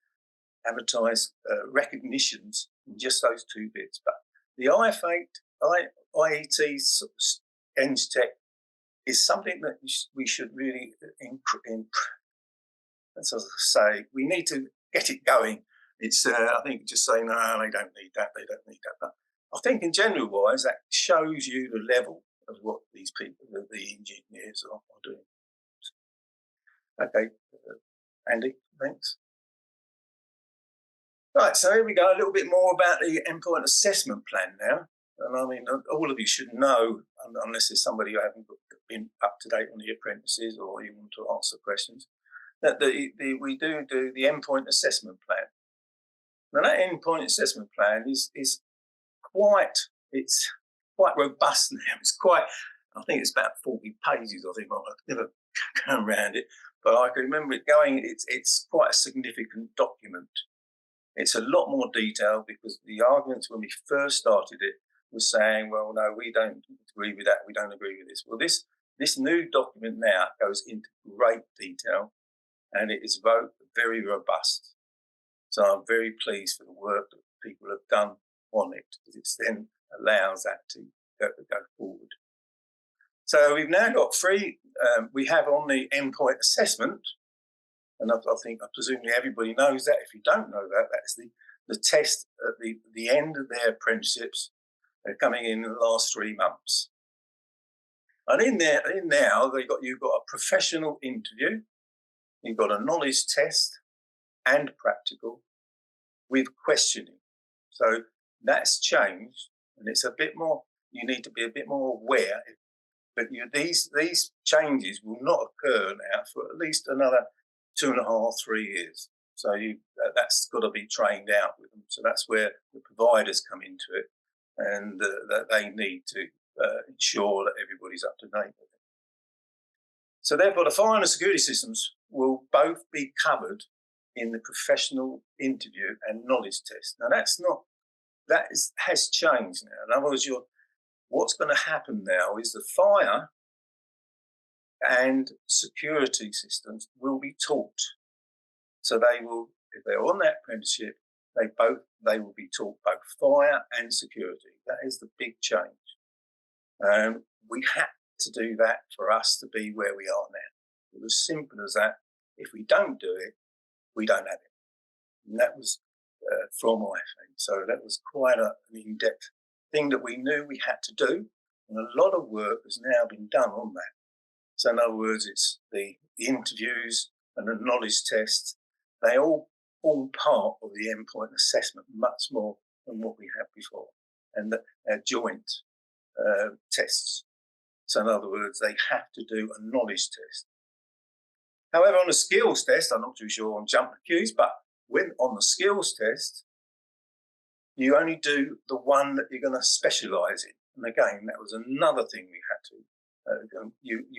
advertised recognitions in just those two bits. But the IET NSTEC is something that we should really, as I say, we need to get it going. It's, I think, just saying, no, they don't need that, they don't need that. But I think in general wise, that shows you the level of what these people, the engineers are doing. Okay, Andy, thanks. Right, so here we go, a little bit more about the endpoint assessment plan now. And I mean, all of you should know, unless there's somebody who hasn't been up to date on the apprentices or you want to ask the questions, that we do the endpoint assessment plan. Now that endpoint assessment plan is quite robust now. It's quite, I think it's about 40 pages, I think. I've never gone around it, but I can remember it going, it's quite a significant document. It's a lot more detailed because the arguments when we first started it was saying, well, no, we don't agree with that, we don't agree with this. Well, this new document now goes into great detail and it is very robust. So I'm very pleased for the work that people have done on it because it then allows that to go forward. So we've now got three, we have on the endpoint assessment, and I presumably everybody knows that. If you don't know that, that's the test at the end of their apprenticeships. They're coming in the last 3 months. And in now, you've got a professional interview, you've got a knowledge test and practical with questioning. So that's changed, and it's a bit more, you need to be a bit more aware. But these changes will not occur now for at least another 2.5, 3 years. So that's got to be trained out with them. So that's where the providers come into it, and that they need to ensure that everybody's up to date with it. So therefore, the fire and security systems will both be covered in the professional interview and knowledge test. Now has changed now. In other words, what's going to happen now is the fire and security systems will be taught. So they will, if they're on that apprenticeship, they will be taught both fire and security. That is the big change. We had to do that for us to be where we are now. It was as simple as that. If we don't do it, we don't have it. And that was from my thing. So that was quite an in-depth thing that we knew we had to do. And a lot of work has now been done on that. So in other words, it's the interviews and the knowledge tests. They all form part of the endpoint assessment much more than what we had before. And they're joint tests. So in other words, they have to do a knowledge test. However, on the skills test, I'm not too sure on jump queues, but when on the skills test, you only do the one that you're going to specialise in. And again, that was another thing we had to.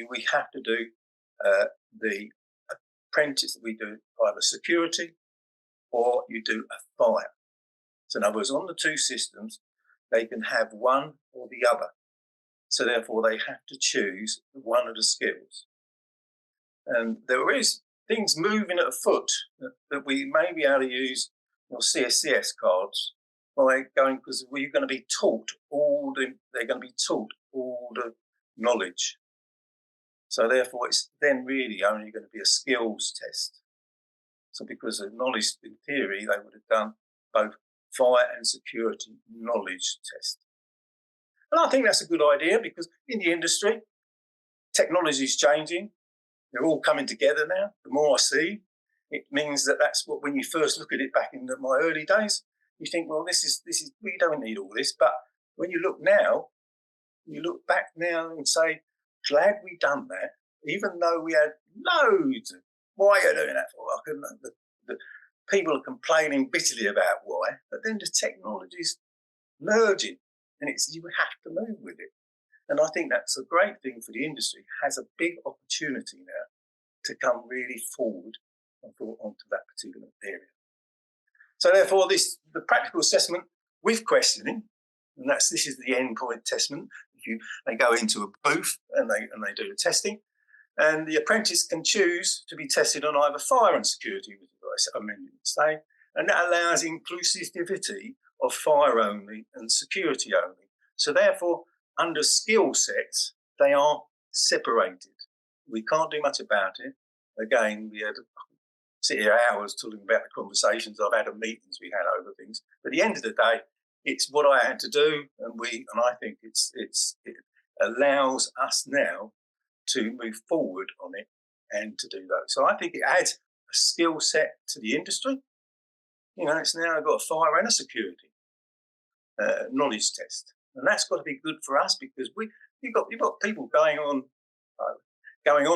We have to do the apprentice that we do either security or you do a fire. So in other words, on the two systems, they can have one or the other. So therefore, they have to choose one of the skills. And there is things moving at a foot that we may be able to use CSCS cards by going, because we're going to be taught they're going to be taught all the knowledge. So therefore, it's then really only going to be a skills test. So because of knowledge in theory, they would have done both fire and security knowledge test. And I think that's a good idea because in the industry, technology is changing. They're all coming together now. The more I see, it means that's what, when you first look at it back in my early days, you think, well, this is, we don't need all this. But when you look back now and say, glad we done that, even though we had loads of, why are you doing that for? The people are complaining bitterly about why, but then the technology's merging and you have to move with it. And I think that's a great thing for the industry. It has a big opportunity now to come really forward onto that particular area. So therefore, the practical assessment with questioning, and this is the endpoint assessment. They go into a booth and they do the testing, and the apprentice can choose to be tested on either fire and security, which I mentioned today, and that allows inclusivity of fire only and security only. So therefore, under skill sets, they are separated. We can't do much about it. Again, we had to sit here hours talking about the conversations I've had and meetings we had over things. But at the end of the day, it's what I had to do, and I think it allows us now to move forward on it and to do those. So I think it adds a skill set to the industry. You know, it's now got a fire and a security knowledge test, and that's got to be good for us, because you've got people going on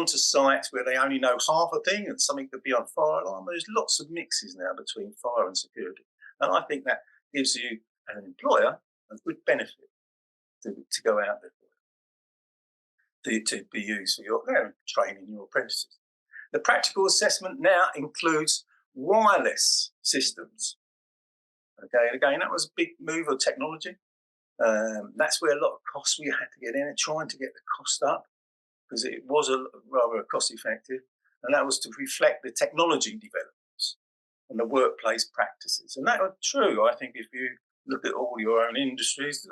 to sites where they only know half a thing and something could be on fire alarm. There's lots of mixes now between fire and security, and I think that gives you, as an employer, a good benefit to go out there to be used for your training your apprentices. The practical assessment now includes wireless systems. Okay, again, that was a big move of technology. That's where a lot of costs we had to get in, and trying to get the cost up, because it was rather cost effective, and that was to reflect the technology developments and the workplace practices. And that was true. I think if you look at all your own industries,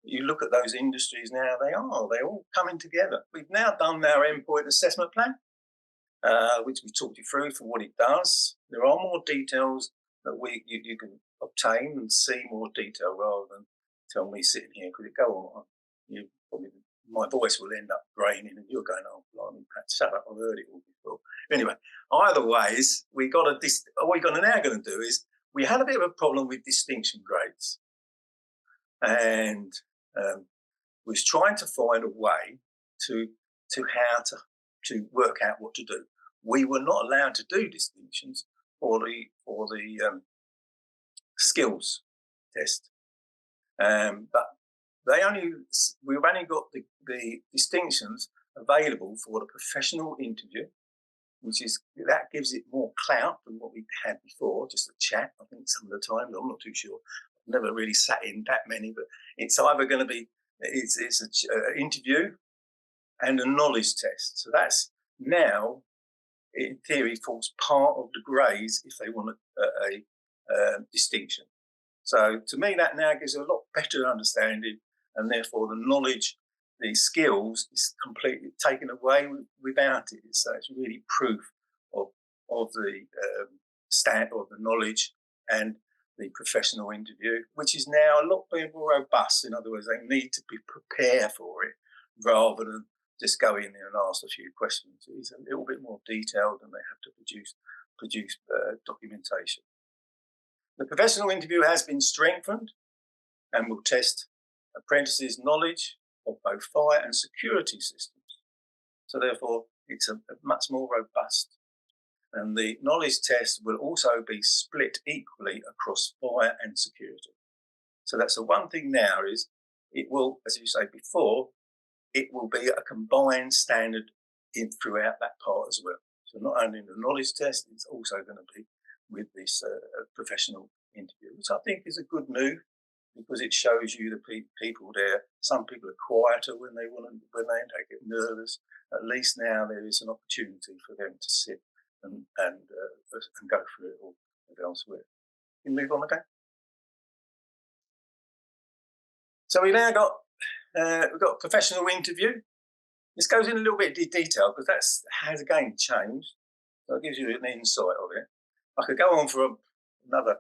you look at those industries now, they're all coming together. We've now done our endpoint assessment plan, which we talked you through for what it does. There are more details that you can obtain and see more detail, rather than tell me sitting here, could it go on? My voice will end up graining and you're going, oh, blimey, Pat, shut up, I've heard it all before. Anyway, either ways, what we're now going to do is, we had a bit of a problem with distinction grades. And was trying to find a way to how to work out what to do. We were not allowed to do distinctions for the skills test, but we've only got the distinctions available for the professional interview, that gives it more clout than what we had before, just a chat. I think some of the time, I'm not too sure. I've never really sat in that many, but it's either going to be it's an interview and a knowledge test. So that's now, in theory, forms part of the grades if they want a distinction. So to me, that now gives a lot better understanding, and therefore the knowledge, the skills is completely taken away without it. So it's really proof of the stand of the knowledge and the professional interview, which is now a lot more robust. In other words, they need to be prepared for it rather than just go in there and ask a few questions. It's a little bit more detailed, and they have to produce documentation. The professional interview has been strengthened and will test apprentices' knowledge of both fire and security systems. So therefore, it's a much more robust. And the knowledge test will also be split equally across fire and security. So that's the one thing now, is it will, as you say before, it will be a combined standard throughout that part as well. So not only the knowledge test, it's also going to be with this professional interview, which I think is a good move, because it shows you the people there. Some people are quieter when they get nervous. At least now there is an opportunity for them to sit and go through it all elsewhere. Can you move on again? So we now got we've got a professional interview. This goes in a little bit of detail, because that has again changed. So it gives you an insight of it. I could go on for another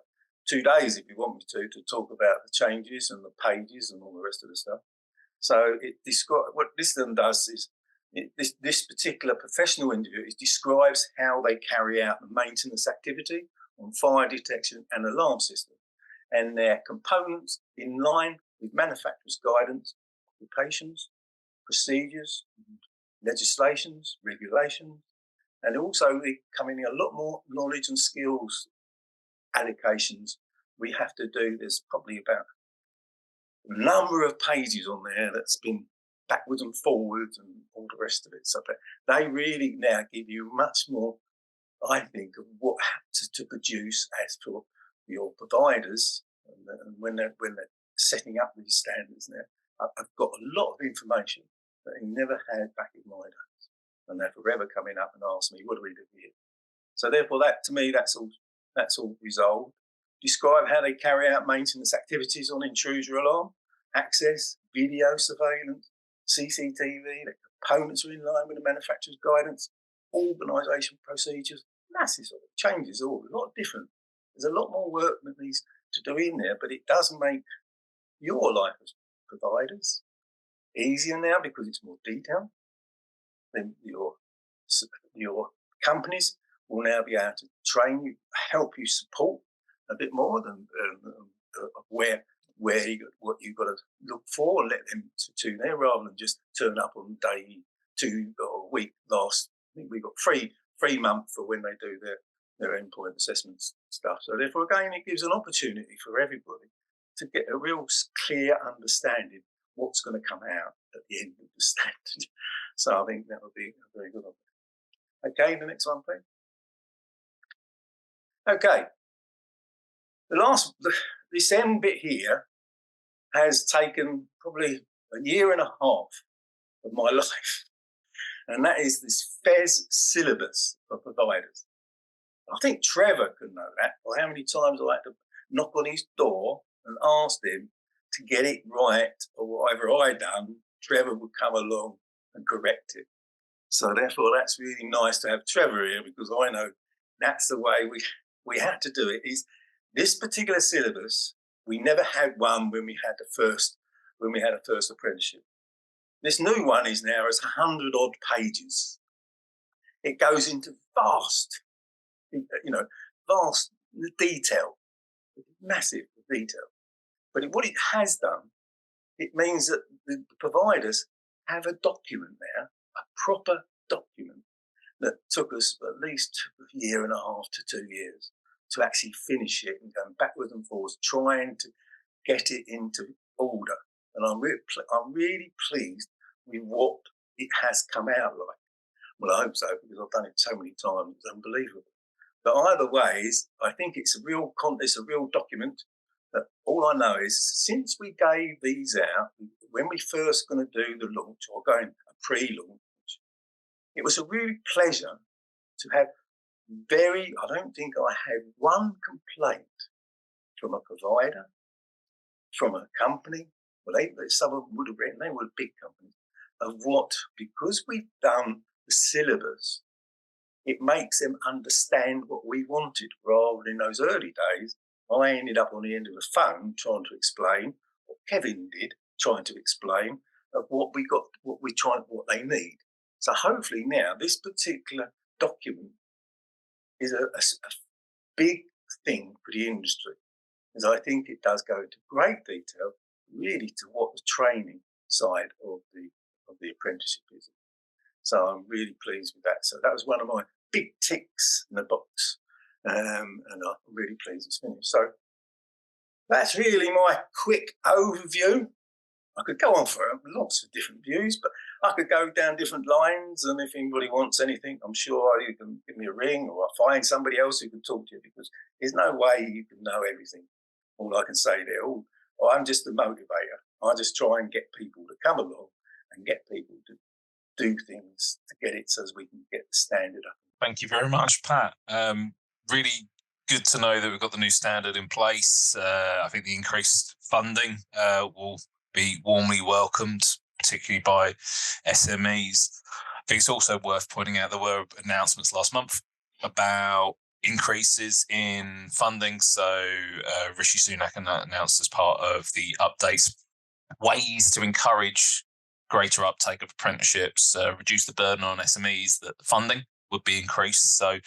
2 days if you want me to talk about the changes and the pages and all the rest of the stuff. So what this then does is, this particular professional interview, it describes how they carry out the maintenance activity on fire detection and alarm system, and their components in line with manufacturer's guidance, occupations, procedures, legislations, regulations, and also coming in a lot more knowledge and skills allocations we have to do. There's probably about a number of pages on there that's been backwards and forwards and all the rest of it. So they really now give you much more, I think, of what to produce as for your providers. And when they're setting up these standards now, I've got a lot of information that I never had back in my days. And they're forever coming up and ask me, what do we do here? So therefore, that to me, that's all resolved. Describe how they carry out maintenance activities on intrusion alarm, access, video surveillance, CCTV, the components are in line with the manufacturer's guidance, organisation procedures, massive sort of changes, all a lot different. There's a lot more work that needs to do in there, but it does make your life as providers easier now, because it's more detailed. Then your your companies will now be able to train you, help you support a bit more than where what you've got to look for, and let them tune there rather than just turn up on day 2 or week last. I think we've got free month for when they do their endpoint assessments stuff. So therefore, again, it gives an opportunity for everybody to get a real clear understanding what's going to come out at the end of the standard. So I think that would be a very good one. Okay, the next one, please. Okay, this end bit here has taken probably a year and a half of my life, and that is this FESS syllabus for providers. I think Trevor could know that, or how many times I had to knock on his door and ask him to get it right, or whatever I'd done, Trevor would come along and correct it. So therefore, that's really nice to have Trevor here, because I know that's the way we had to do it. Is this particular syllabus, we never had one when we had a first apprenticeship. This new one is now 100 odd pages. It goes into vast detail, massive detail. But what it has done, it means that the providers have a document now, a proper document, that took us at least a year and a half to 2 years to actually finish it, and going backwards and forwards, trying to get it into order. And I'm really pleased with what it has come out like. Well, I hope so, because I've done it so many times, it's unbelievable. But either ways, I think it's a real document. That all I know is, since we gave these out, when we first going to do the launch, or going a pre-launch, it was a really pleasure to have I don't think I had one complaint from a provider, from a company. Well, some of them would have written, they were big companies, because we've done the syllabus, it makes them understand what we wanted, rather than in those early days, I ended up on the end of the phone trying to explain, or Kevin did, trying to explain of what they need. So hopefully now this particular document is a big thing for the industry, as I think it does go into great detail, really, to what the training side of the apprenticeship is. So I'm really pleased with that. So that was one of my big ticks in the box, and I'm really pleased it's finished. So that's really my quick overview. I could go on for lots of different views, but I could go down different lines, and if anybody wants anything, I'm sure you can give me a ring, or I'll find somebody else who can talk to you, because there's no way you can know everything. All I can say there, I'm just a motivator. I just try and get people to come along and get people to do things to get it, so as we can get the standard up. Thank you very much, Pat. Really good to know that we've got the new standard in place. I think the increased funding will be warmly welcomed, particularly by SMEs. I think it's also worth pointing out there were announcements last month about increases in funding. So Rishi Sunak announced, as part of the updates, ways to encourage greater uptake of apprenticeships, reduce the burden on SMEs, that the funding would be increased. So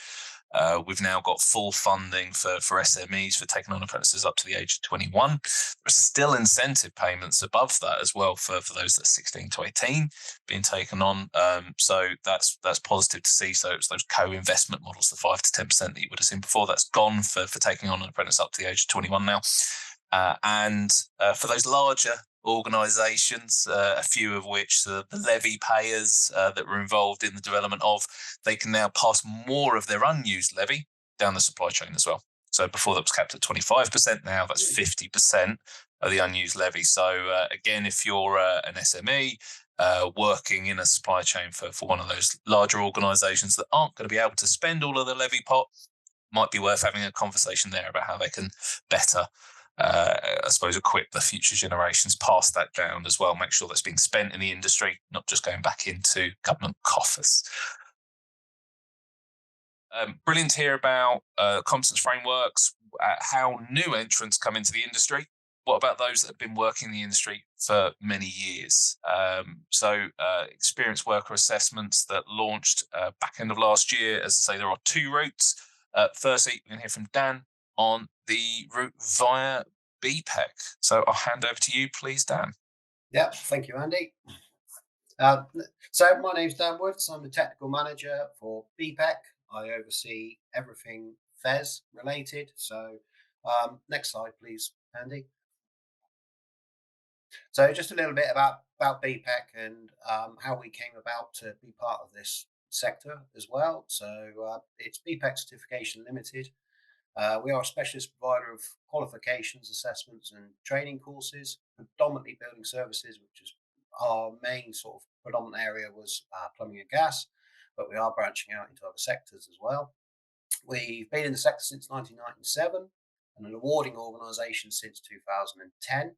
we've now got full funding for SMEs for taking on apprentices up to the age of 21. There's still incentive payments above that as well for those that are 16 to 18 being taken on. So that's positive to see. So it's those co-investment models, the 5 to 10% that you would have seen before, that's gone for taking on an apprentice up to the age of 21 now. And for those larger organisations, a few of which the levy payers that were involved in the development of, they can now pass more of their unused levy down the supply chain as well. So before that was capped at 25%, now that's 50% of the unused levy. So again, if you're an SME working in a supply chain for one of those larger organisations that aren't going to be able to spend all of the levy pot, might be worth having a conversation there about how they can better I suppose equip the future generations, pass that down as well, make sure that's being spent in the industry, not just going back into government coffers. Brilliant to hear about competence frameworks, how new entrants come into the industry. what about those that have been working in the industry for many years? Experienced worker assessments that launched back end of last year. As I say, there are 2 routes. Firstly, we're going to hear from Dan on the route via BPEC. So I'll hand over to you, please, Dan. Yeah, thank you, Andy. So my name's Dan Woods. I'm the technical manager for BPEC. I oversee everything FESS related. So next slide, please, Andy. So just a little bit about BPEC and how we came about to be part of this sector as well. So it's BPEC Certification Limited. We are a specialist provider of qualifications, assessments and training courses, predominantly building services, which is our main sort of predominant area was plumbing and gas, but we are branching out into other sectors as well. We've been in the sector since 1997 and an awarding organisation since 2010.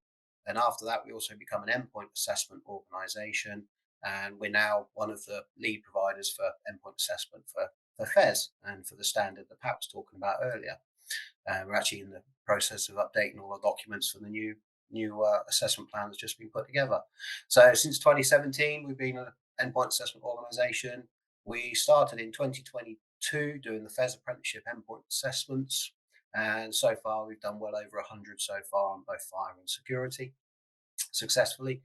And after that, we also become an endpoint assessment organisation, and we're now one of the lead providers for endpoint assessment for FESS and for the standard that Pat was talking about earlier. We're actually in the process of updating all our documents for the new assessment plan that's just been put together. So since 2017, we've been an endpoint assessment organisation. We started in 2022 doing the FESS Apprenticeship endpoint assessments, and so far we've done well over 100 so far on both fire and security successfully.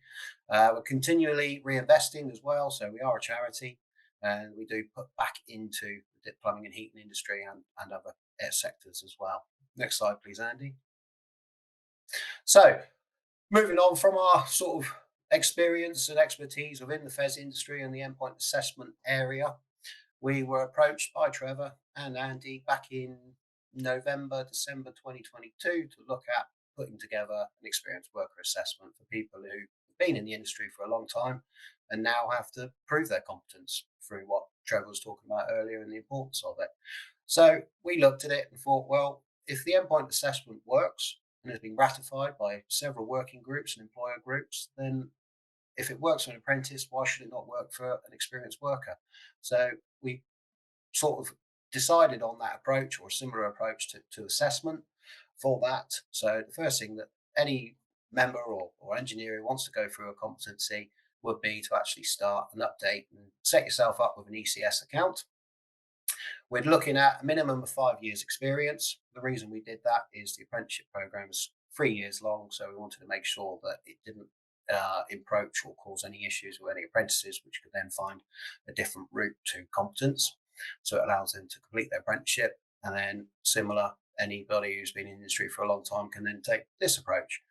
We're continually reinvesting as well, so we are a charity and we do put back into the plumbing and heating industry and other sectors as well. Next slide, please, Andy. So moving on from our sort of experience and expertise within the FESS industry and the endpoint assessment area, we were approached by Trevor and Andy back in November, December 2022 to look at putting together an experienced worker assessment for people who've been in the industry for a long time and now have to prove their competence through what Trevor was talking about earlier and the importance of it. So we looked at it and thought, well, if the endpoint assessment works and has been ratified by several working groups and employer groups, then if it works for an apprentice, why should it not work for an experienced worker? So we sort of decided on that approach or a similar approach to assessment for that. So the first thing that any member or engineer who wants to go through a competency would be to actually start an update and set yourself up with an ECS account. We're looking at a minimum of 5 years experience. The reason we did that is the apprenticeship program is 3 years long, so we wanted to make sure that it didn't encroach or cause any issues with any apprentices, which could then find a different route to competence. So it allows them to complete their apprenticeship, and then similar, anybody who's been in the industry for a long time can then take this approach.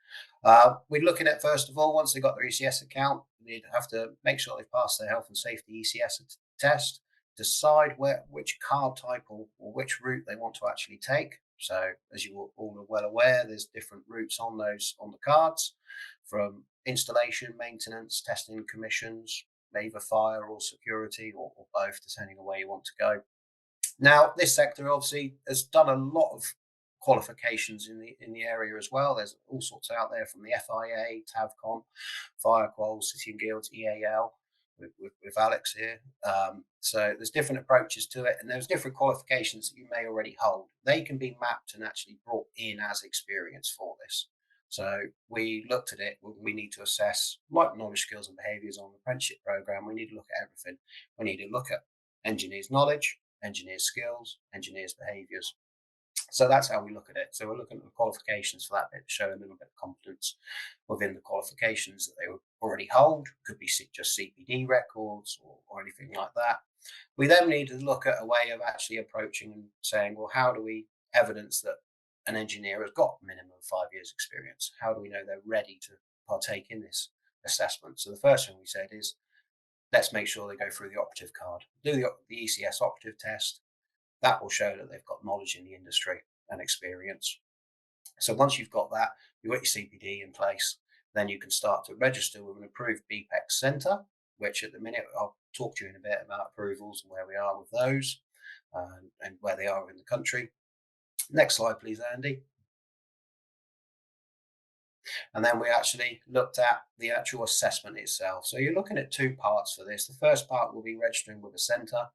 We're looking at, first of all, once they've got their ECS account, they'd have to make sure they've passed their health and safety ECS test, decide which card type or which route they want to actually take. So as you all are well aware, there's different routes on the cards, from installation, maintenance, testing, commissions, either fire or security or both, depending on where you want to go. Now, this sector obviously has done a lot of qualifications in the area as well. There's all sorts out there, from the FIA, TAVCON, FireQual, City and Guilds, EAL, with Alex here. So there's different approaches to it, and there's different qualifications that you may already hold. They can be mapped and actually brought in as experience for this. So we looked at it. We need to assess, like knowledge, skills and behaviours on the apprenticeship programme. We need to look at everything. We need to look at engineers' knowledge, engineers' skills, engineers' behaviours. So that's how we look at it. So we're looking at the qualifications for that bit, to show a little bit of competence within the qualifications that they already hold. Could be just CPD records or anything like that. We then need to look at a way of actually approaching and saying, well, how do we evidence that an engineer has got minimum 5 years experience? How do we know they're ready to partake in this assessment? So the first thing we said is, let's make sure they go through the operative card, do the ECS operative test. That will show that they've got knowledge in the industry and experience. So once you've got that, you've got your CPD in place, then you can start to register with an approved BPEC centre, which at the minute, I'll talk to you in a bit about approvals and where we are with those and where they are in the country. Next slide, please, Andy. And then we actually looked at the actual assessment itself. So you're looking at 2 parts for this. The first part will be registering with a centre,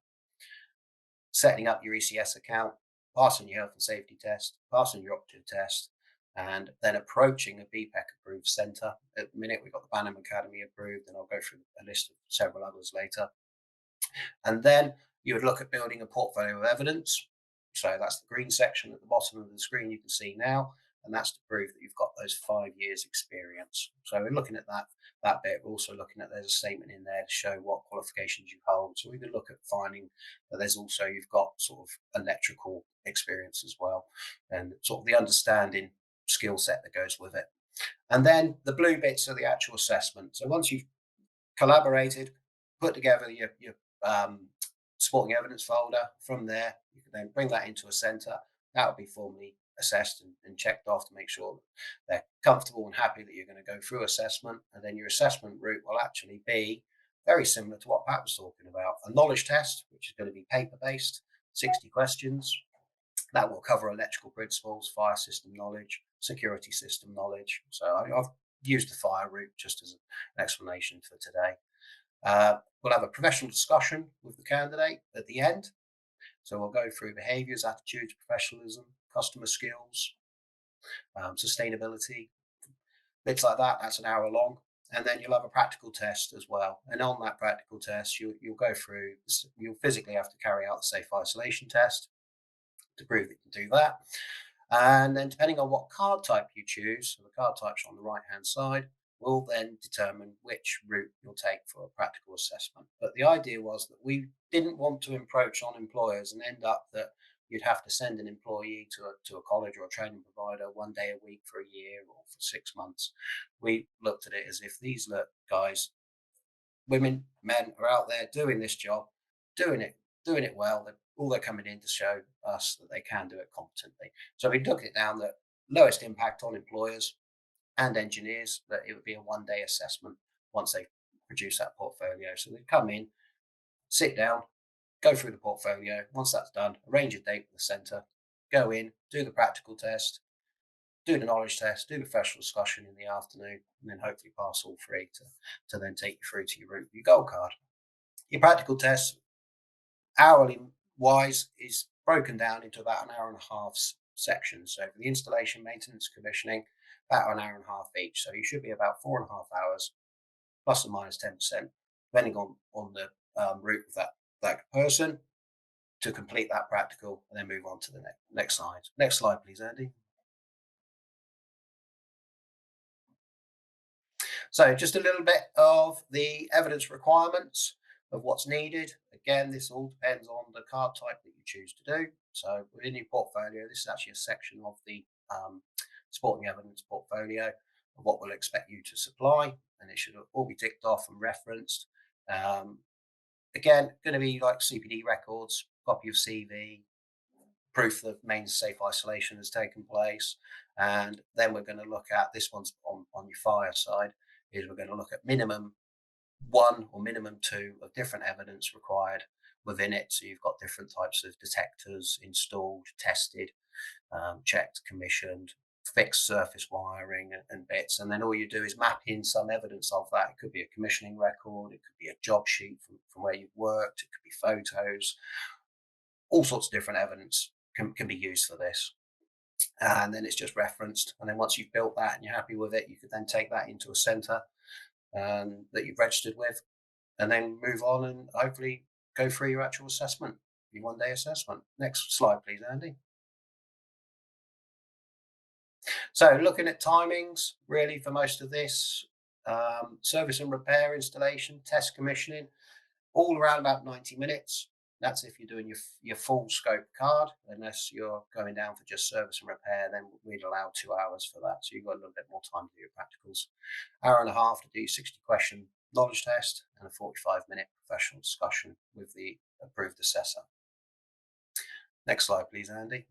setting up your ECS account, passing your health and safety test, passing your operative test, and then approaching a BPEC approved centre. At the minute, we've got the Banham Academy approved, and I'll go through a list of several others later. And then you would look at building a portfolio of evidence. So that's the green section at the bottom of the screen you can see now, and that's to prove that you've got those 5 years experience. So we're looking at that bit. We're also looking at, there's a statement in there to show what qualifications you hold. So we can look at finding that there's also, you've got sort of electrical experience as well, and sort of the understanding skill set that goes with it. And then the blue bits are the actual assessment. So once you've collaborated, put together your supporting evidence folder, from there you can then bring that into a centre. That will be formally assessed and checked off to make sure that they're comfortable and happy that you're going to go through assessment. And then your assessment route will actually be very similar to what Pat was talking about. A knowledge test, which is going to be paper-based, 60 questions. That will cover electrical principles, fire system knowledge, security system knowledge. So I've used the fire route just as an explanation for today. We'll have a professional discussion with the candidate at the end. So we'll go through behaviours, attitudes, professionalism, customer skills, sustainability, bits like that. That's an hour long. And then you'll have a practical test as well. And on that practical test, you'll go through, you'll physically have to carry out the safe isolation test to prove that you can do that. And then depending on what card type you choose, so the card types on the right hand side, will then determine which route you'll take for a practical assessment. But the idea was that we didn't want to encroach on employers and end up that you'd have to send an employee to a college or a training provider 1 day a week for a year or for 6 months. We looked at it as if these guys, women, men, are out there doing this job, doing it well. All they're coming in to show us that they can do it competently. So we took it down that lowest impact on employers and engineers, that it would be a 1 day assessment once they produce that portfolio. So they come in, sit down, go through the portfolio. Once that's done, arrange a date with the centre, go in, do the practical test, do the knowledge test, do the professional discussion in the afternoon, and then hopefully pass all three to then take you through to your route, your gold card. Your practical test, hourly wise, is broken down into about an hour and a half sections. So for the installation, maintenance, commissioning, about an hour and a half each. So you should be about 4.5 hours, plus or minus 10%, depending on the route of that person, to complete that practical and then move on to the next slide. Next slide, please, Andy. So just a little bit of the evidence requirements of what's needed. Again, this all depends on the card type that you choose to do. So within your portfolio, this is actually a section of the supporting evidence portfolio of what we'll expect you to supply, and it should all be ticked off and referenced. Again, going to be like CPD records, copy of CV, proof that mains safe isolation has taken place, and then we're going to look at, this one's on your fire side, is we're going to look at minimum 1 or minimum 2 of different evidence required within it. So you've got different types of detectors installed, tested, checked, commissioned, fixed surface wiring and bits, and then all you do is map in some evidence of that. It could be a commissioning record, it could be a job sheet from where you've worked, it could be photos, all sorts of different evidence can be used for this. And then it's just referenced, and then once you've built that and you're happy with it, you could then take that into a centre that you've registered with, and then move on and hopefully go through your actual assessment, your 1 day assessment. Next slide, please, Andy. So looking at timings, really for most of this, service and repair, installation, test, commissioning, all around about 90 minutes. That's if you're doing your full scope card. Unless you're going down for just service and repair, then we'd allow 2 hours for that. So you've got a little bit more time to do your practicals. Hour and a half to do your 60 question knowledge test, and a 45-minute professional discussion with the approved assessor. Next slide, please, Andy.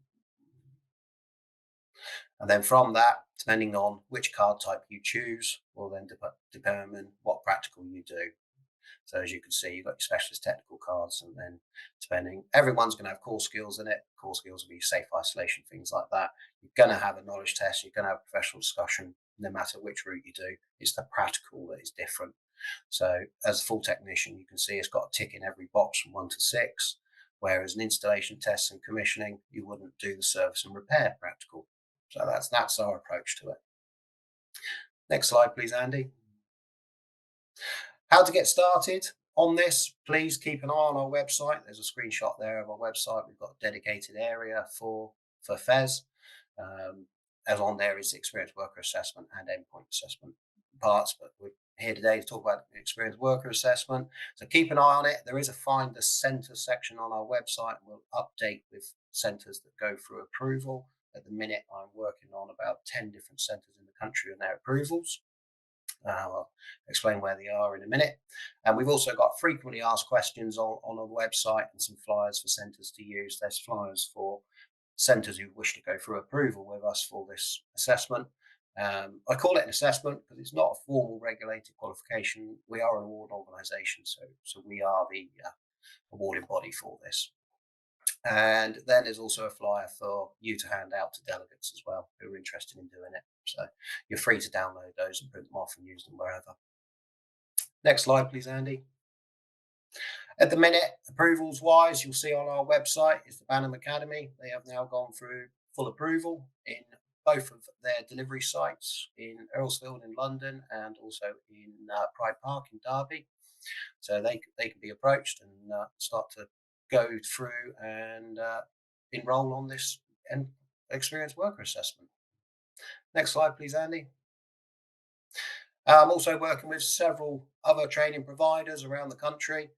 And then from that, depending on which card type you choose, will then determine what practical you do. So as you can see, you've got your specialist technical cards, and then depending, everyone's going to have core skills in it. Core skills will be safe isolation, things like that. You're going to have a knowledge test, you're going to have a professional discussion, no matter which route you do. It's the practical that is different. So as a full technician, you can see it's got a tick in every box from 1 to 6, whereas an installation test and commissioning, you wouldn't do the service and repair practical. So that's our approach to it. Next slide, please, Andy. How to get started on this, please keep an eye on our website. There's a screenshot there of our website. We've got a dedicated area for FESS. As on there is the experience worker assessment and endpoint assessment parts, but we're here today to talk about the experience worker assessment. So keep an eye on it. There is a find the centre section on our website. We'll update with centres that go through approval. At the minute, I'm working on about 10 different centres in the country and their approvals. I'll explain where they are in a minute. And we've also got frequently asked questions on our website and some flyers for centres to use. There's flyers for centres who wish to go through approval with us for this assessment. I call it an assessment because it's not a formal regulated qualification. We are an award organisation, so we are the awarding body for this. And then there's also a flyer for you to hand out to delegates as well who are interested in doing it. So you're free to download those and print them off and use them wherever. Next slide, please, Andy. At the minute, approvals wise, you'll see on our website is the Banham Academy. They have now gone through full approval in both of their delivery sites in Earlsfield in London and also in Pride Park in Derby. So they can be approached and start to go through and enroll on this experience worker assessment. Next slide, please, Andy. I'm also working with several other training providers around the country,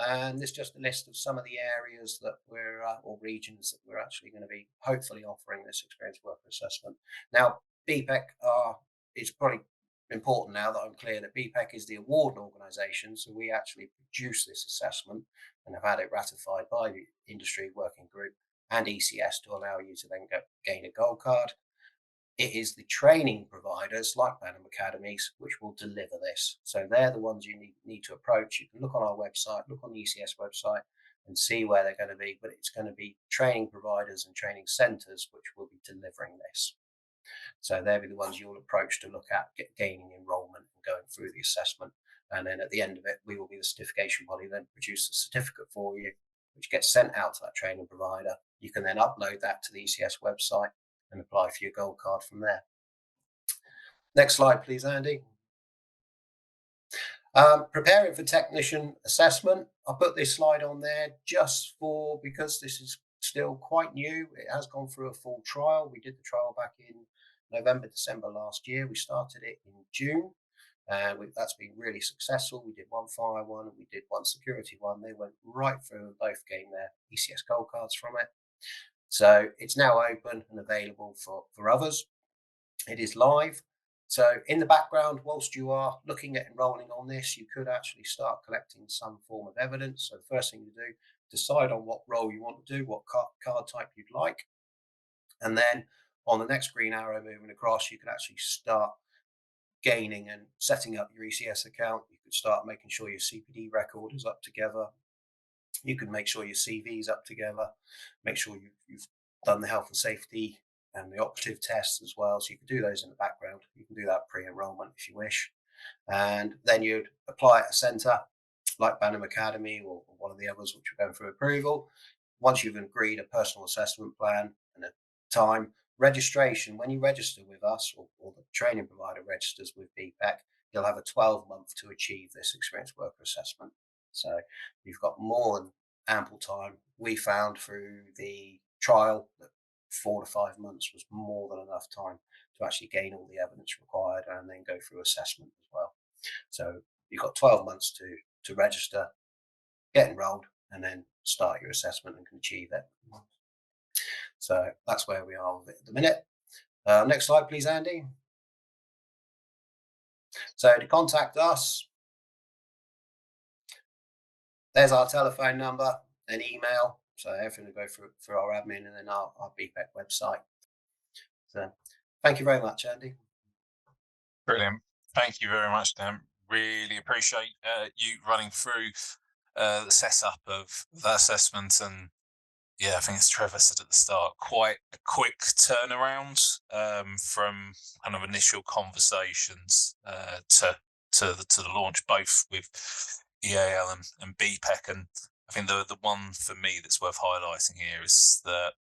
and this is just a list of some of the areas that we're or regions that we're actually going to be hopefully offering this experience worker assessment. Now, BPEC is probably important now that I'm clear that BPEC is the awarding organisation, so we actually produce this assessment and have had it ratified by the industry working group and ECS to allow you to then gain a gold card. It is the training providers like Banham Academies which will deliver this. So they're the ones you need to approach. You can look on our website, look on the ECS website and see where they're going to be, but it's going to be training providers and training centres which will be delivering this. So they'll be the ones you'll approach to look at gaining enrolment and going through the assessment. And then at the end of it, we will be the certification body, then produce a certificate for you, which gets sent out to that training provider. You can then upload that to the ECS website and apply for your gold card from there. Next slide, please, Andy. Preparing for technician assessment. I put this slide on there just because this is still quite new. It has gone through a full trial. We did the trial back in November, December last year. We started it in June. That's been really successful. We did one fire one and we did one security one. They went right through and both gained their ECS gold cards from it. So it's now open and available for others. It is live. So in the background, whilst you are looking at enrolling on this, you could actually start collecting some form of evidence. So the first thing to do, decide on what role you want to do, what card type you'd like. And then on the next green arrow moving across, you can actually start gaining and setting up your ECS account. You could start making sure your CPD record is up together. You can make sure your CV is up together, make sure you've done the health and safety and the operative tests as well. So you can do those in the background. You can do that pre-enrollment if you wish. And then you'd apply at a centre like Banham Academy or one of the others which are going through approval. Once you've agreed a personal assessment plan and a time, registration, when you register with us or the training provider registers with BPEC, you'll have a 12-month to achieve this experience worker assessment. So you've got more than ample time. We found through the trial that 4 to 5 months was more than enough time to actually gain all the evidence required and then go through assessment as well. So you've got 12 months to register, get enrolled, and then start your assessment and can achieve it. So that's where we are with it at the minute. Next slide, please, Andy. So to contact us, there's our telephone number and email. So everything will go through our admin and then our BPEC website. So thank you very much, Andy. Brilliant. Thank you very much, Dan. Really appreciate you running through the setup of the assessment. And yeah, I think as Trevor said at the start, quite a quick turnaround from kind of initial conversations to the launch, both with EAL and BPEC. And I think the one for me that's worth highlighting here is that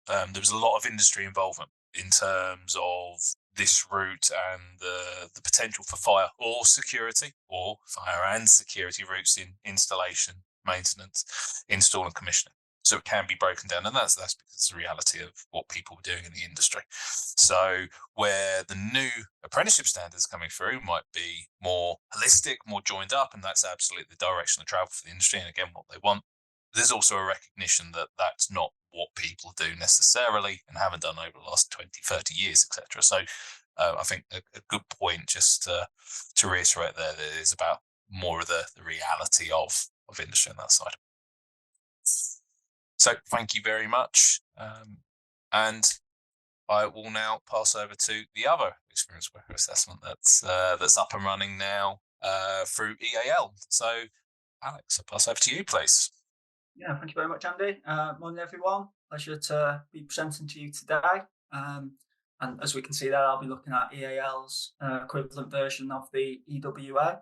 there was a lot of industry involvement in terms of this route and the potential for fire or security, or fire and security routes in installation, maintenance, install and commissioning. So it can be broken down, and that's because it's the reality of what people are doing in the industry. So where the new apprenticeship standards coming through might be more holistic, more joined up, and that's absolutely the direction of travel for the industry, and again, what they want. There's also a recognition that that's not what people do necessarily and haven't done over the last 20, 30 years, etc. So I think a good point just to reiterate there that is about more of the reality of industry on that side. So thank you very much. And I will now pass over to the other experience worker assessment that's up and running now through EAL. So Alex, I'll pass over to you, please. Yeah, thank you very much, Andy. Morning, everyone. Pleasure to be presenting to you today. And as we can see there, I'll be looking at EAL's equivalent version of the EWA.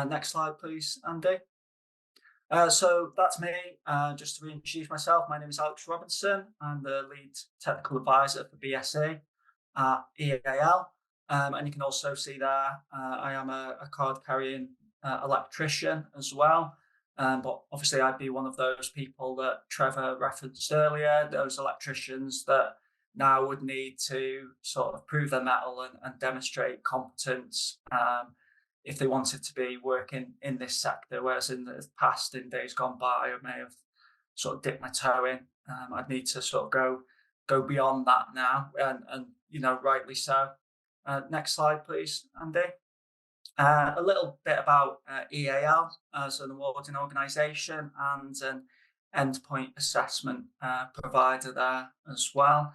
Next slide, please, Andy. So that's me. Just to reintroduce myself, my name is Alex Robinson. I'm the lead technical advisor for BSE at EAL. And you can also see there, I am a card-carrying electrician as well. But obviously I'd be one of those people that Trevor referenced earlier, those electricians that now would need to sort of prove their mettle and demonstrate competence if they wanted to be working in this sector, whereas in the past, in days gone by, I may have sort of dipped my toe in. I'd need to sort of go beyond that now, and you know, rightly so. Next slide, please, Andy. A little bit about EAL as an awarding organisation and an endpoint assessment provider there as well.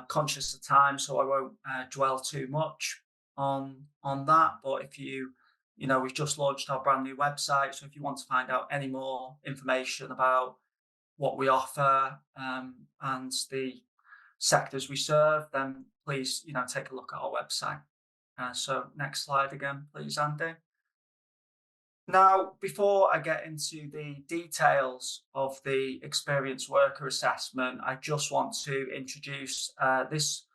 Conscious of time, so I won't dwell too much on that. But if you know, we've just launched our brand new website, so if you want to find out any more information about what we offer and the sectors we serve, then please, you know, take a look at our website. So next slide again, please, Andy. Now, before I get into the details of the experienced worker assessment, I just want to introduce this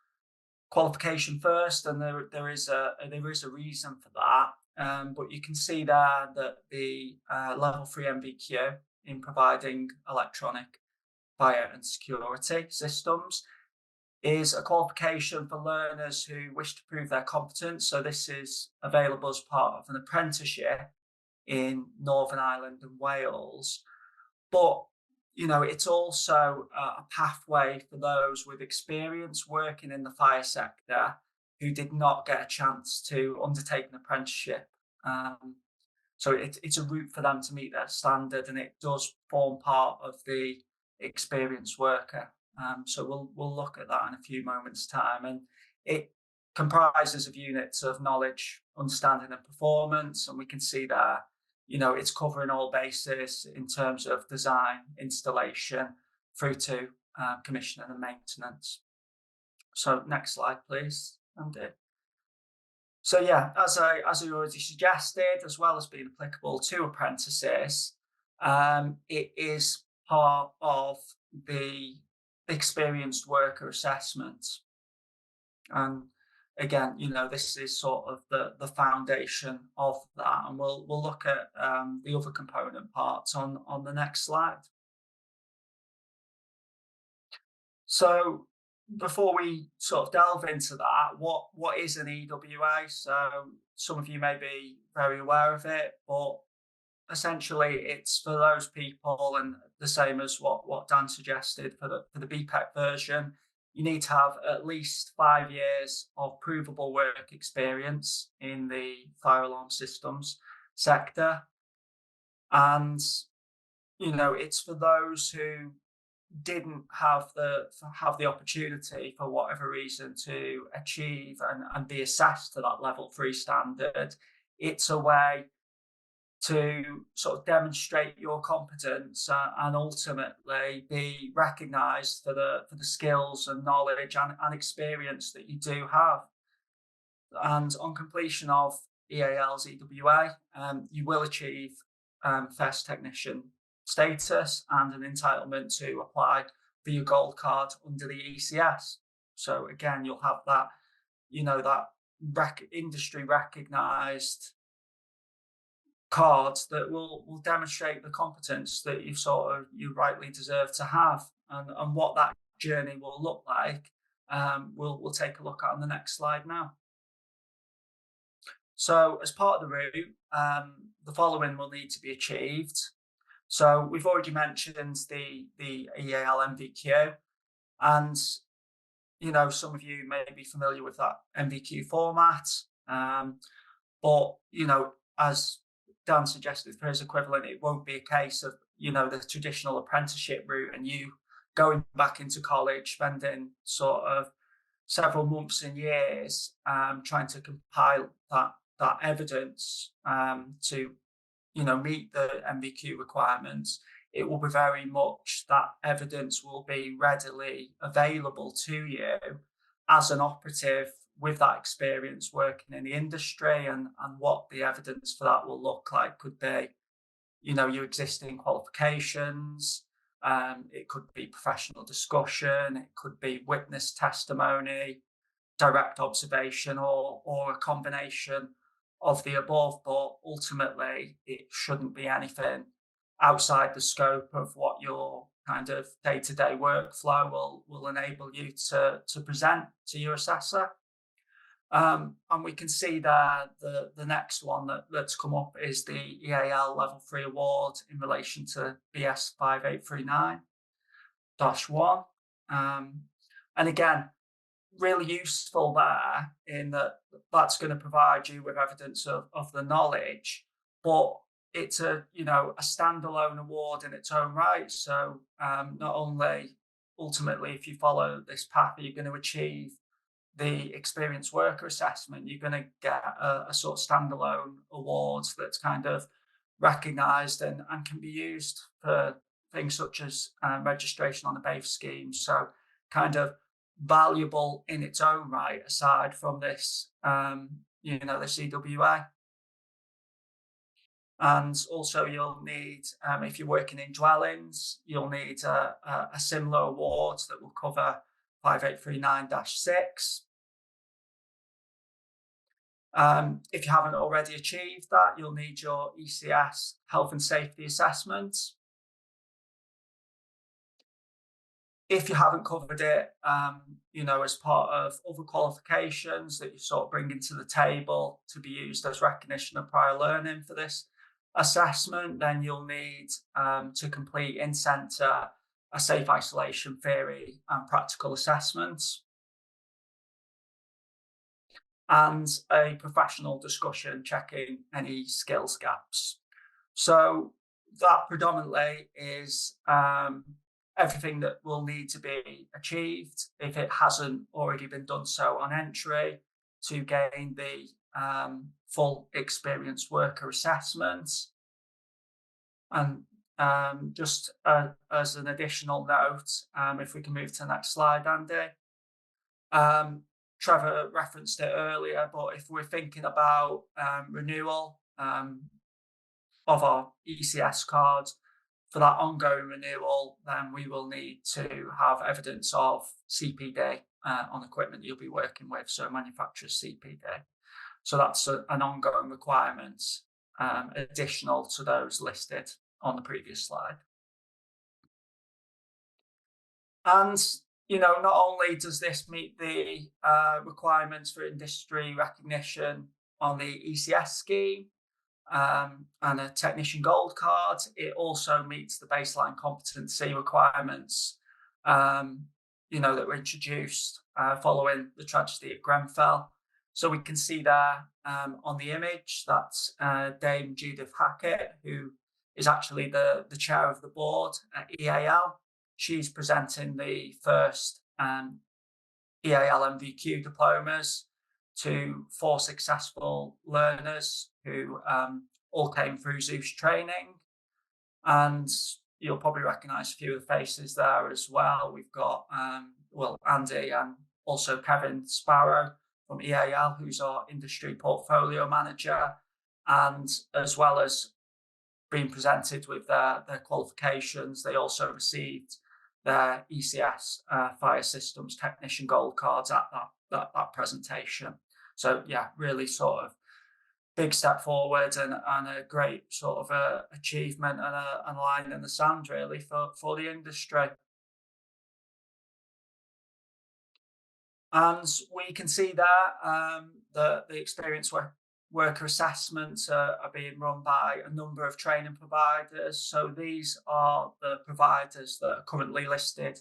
qualification first, and there is a reason for that. But you can see there that the level 3 MVQ in providing electronic fire and security systems is a qualification for learners who wish to prove their competence. So this is available as part of an apprenticeship in Northern Ireland and Wales. But, you know, it's also a pathway for those with experience working in the fire sector who did not get a chance to undertake an apprenticeship. So it's a route for them to meet their standard, and it does form part of the experienced worker. So we'll look at that in a few moments' time, and it comprises of units of knowledge, understanding, and performance. And we can see there, you know, it's covering all bases in terms of design, installation, through to commissioning and maintenance. So next slide, please, Andy. So yeah, as I already suggested, as well as being applicable to apprentices, it is part of the experienced worker assessment. And again, you know, this is sort of the foundation of that, and we'll look at the other component parts on the next slide. So before we sort of delve into that, what is an EWA? So some of you may be very aware of it, but essentially it's for those people, and the same as what Dan suggested for the BPEC version, you need to have at least 5 years of provable work experience in the fire alarm systems sector. And, you know, it's for those who didn't have the opportunity for whatever reason to achieve and be assessed to that level 3 standard. It's a way to sort of demonstrate your competence and ultimately be recognised for the skills and knowledge and experience that you do have. And on completion of EAL's EWA, you will achieve FESS technician status and an entitlement to apply for your gold card under the ECS. So again, you'll have that, that industry recognised cards that will demonstrate the competence that you rightly deserve to have, and what that journey will look like. We'll take a look at on the next slide now. So as part of the route, the following will need to be achieved. So we've already mentioned the EAL MVQ, and some of you may be familiar with that MVQ format, but as Dan suggested for his equivalent, it won't be a case of the traditional apprenticeship route and you going back into college, spending sort of several months and years trying to compile that evidence to meet the MVQ requirements. It will be very much that evidence will be readily available to you as an operative with that experience working in the industry, and what the evidence for that will look like could be, your existing qualifications. It could be professional discussion. It could be witness testimony, direct observation, or a combination of the above. But ultimately, it shouldn't be anything outside the scope of what your kind of day-to-day workflow will enable you to present to your assessor. And we can see there the next one that's come up is the EAL Level 3 award in relation to BS 5839-1. And again, really useful there in that's going to provide you with evidence of the knowledge, but it's a standalone award in its own right. So not only ultimately, if you follow this path, are you going to achieve the experienced worker assessment, you're going to get a sort of standalone award that's kind of recognised and can be used for things such as registration on the BPEC scheme. So kind of valuable in its own right, aside from this, this EWA. And also you'll need, if you're working in dwellings, you'll need a similar award that will cover 5839-6. If you haven't already achieved that, you'll need your ECS health and safety assessment. If you haven't covered it, as part of other qualifications that you sort of bring into the table to be used as recognition of prior learning for this assessment, then you'll need to complete in centre a safe isolation theory and practical assessments, and a professional discussion checking any skills gaps. So that predominantly is everything that will need to be achieved if it hasn't already been done so on entry to gain the full experienced worker assessment. And just as an additional note, if we can move to the next slide, Andy. Trevor referenced it earlier, but if we're thinking about renewal of our ECS cards, for that ongoing renewal, then we will need to have evidence of CPD on equipment you'll be working with, so manufacturer's CPD. So that's an ongoing requirement, additional to those listed on the previous slide. And not only does this meet the requirements for industry recognition on the ECS scheme and a technician gold card, it also meets the baseline competency requirements that were introduced following the tragedy at Grenfell. So we can see there on the image that's Dame Judith Hackett, who is actually the chair of the board at EAL. She's presenting the first EAL MVQ diplomas to 4 successful learners who all came through Zeus training. And you'll probably recognise a few of the faces there as well. We've got, Andy and also Kevin Sparrow from EAL, who's our industry portfolio manager. And as well as being presented with their qualifications, they also received their ECS fire systems technician gold cards at that presentation. So yeah, really sort of big step forward and a great sort of achievement and a line in the sand really for the industry. And we can see there the experience worker assessments are being run by a number of training providers. So these are the providers that are currently listed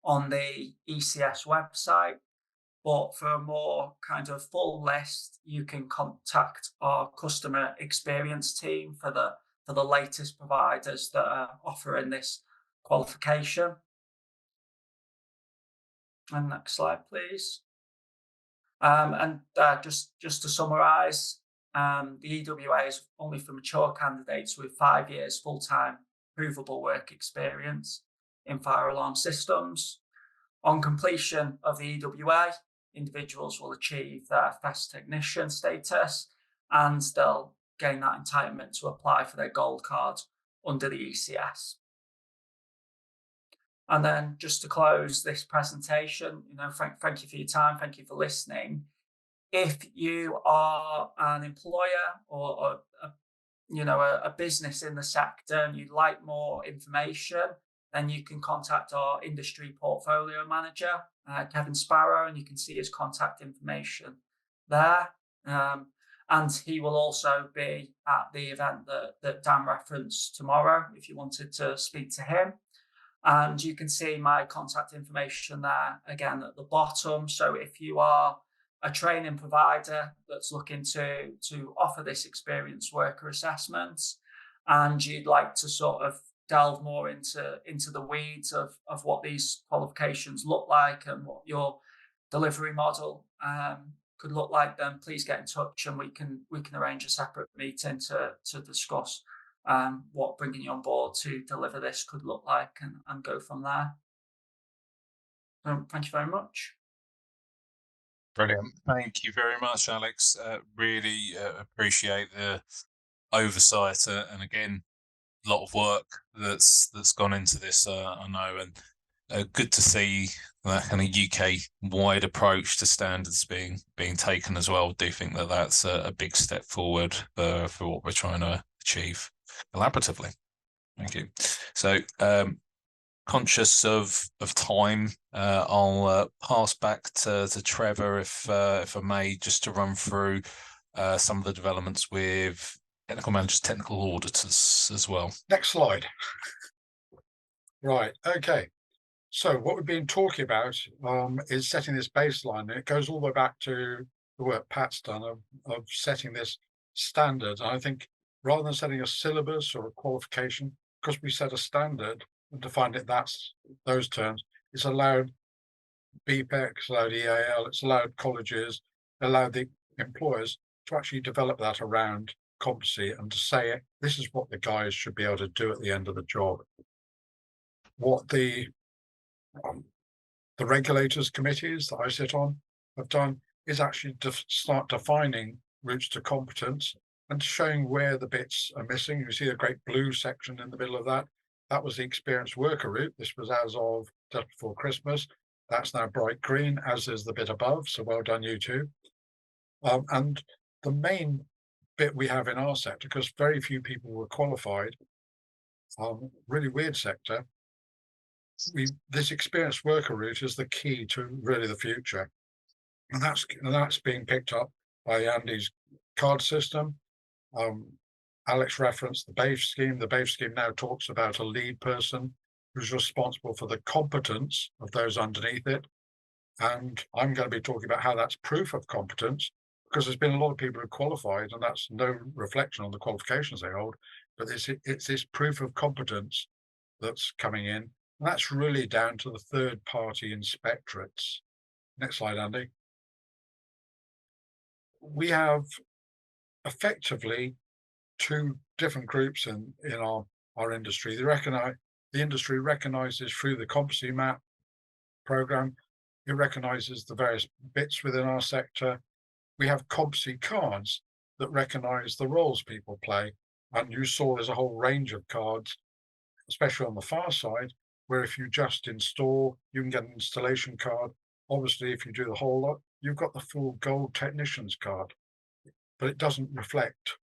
on the ECS website. But for a more kind of full list, you can contact our customer experience team for the latest providers that are offering this qualification. And next slide, please. Just to summarise, the EWA is only for mature candidates with 5 years full-time provable work experience in fire alarm systems. On completion of the EWA, individuals will achieve their FESS technician status and they'll gain that entitlement to apply for their gold card under the ECS. And then just to close this presentation, thank you for your time. Thank you for listening. If you are an employer or a business in the sector and you'd like more information, then you can contact our industry portfolio manager, Kevin Sparrow, and you can see his contact information there. And he will also be at the event that Dan referenced tomorrow if you wanted to speak to him. And you can see my contact information there again at the bottom. So if you are a training provider that's looking to offer this experienced worker assessment and you'd like to sort of delve more into the weeds of what these qualifications look like and what your delivery model could look like, then please get in touch and we can arrange a separate meeting to discuss what bringing you on board to deliver this could look like and go from there. Thank you very much. Brilliant. Thank you very much, Alex. Really appreciate the oversight and again, a lot of work that's gone into this, I know, and good to see that kind of UK-wide approach to standards being taken as well. Do think that that's a big step forward for what we're trying to achieve collaboratively. Thank you. So, conscious of time, I'll pass back to Trevor if I may, just to run through some of the developments with technical managers, technical auditors as well. Next slide. Right, okay. So what we've been talking about is setting this baseline. And it goes all the way back to the work Pat's done of setting this standard. And I think rather than setting a syllabus or a qualification, because we set a standard and defined it those terms, it's allowed BPEC, it's allowed EAL, it's allowed colleges, allowed the employers to actually develop that around competency and to say this is what the guys should be able to do at the end of the job. What the regulators committees that I sit on have done is actually start defining routes to competence and showing where the bits are missing. You see the great blue section in the middle of that. That was the experienced worker route. This was as of just before Christmas. That's now bright green, as is the bit above. So well done, you two. And the main bit we have in our sector, because very few people were qualified, really weird sector, this experienced worker route is the key to really the future. And that's being picked up by Andy's card system. Alex referenced the BAFE scheme. The BAFE scheme now talks about a lead person who's responsible for the competence of those underneath it. And I'm going to be talking about how that's proof of competence, because there's been a lot of people who qualified, and that's no reflection on the qualifications they hold, but it's this proof of competence that's coming in. And that's really down to the third-party inspectorates. Next slide, Andy. We have effectively two different groups in our industry. The industry recognises through the competency map program, it recognises the various bits within our sector. We have competency cards that recognise the roles people play. And you saw there's a whole range of cards, especially on the far side, where if you just install, you can get an installation card. Obviously, if you do the whole lot, you've got the full gold technician's card, but it doesn't reflect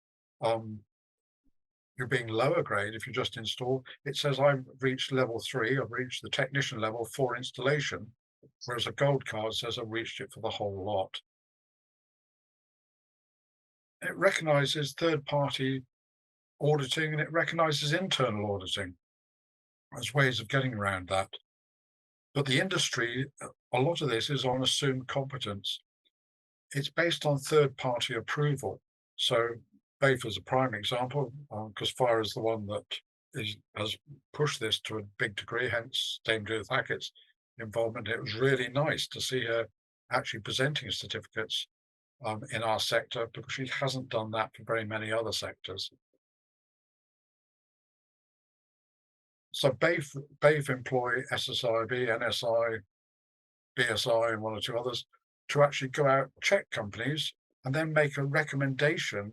you're being lower grade if you just install. It says I've reached level 3, I've reached the technician level for installation, whereas a gold card says I've reached it for the whole lot. It recognises third-party auditing and it recognises internal auditing as ways of getting around that. But the industry, a lot of this is on assumed competence. It's based on third-party approval. So BPEC is a prime example, because fire is the one that has pushed this to a big degree, hence Dame Judith Hackett's involvement. It was really nice to see her actually presenting certificates in our sector, because she hasn't done that for very many other sectors. So BPEC employ SSAIB, NSI, BSI, and 1 or 2 others to actually go out, check companies, and then make a recommendation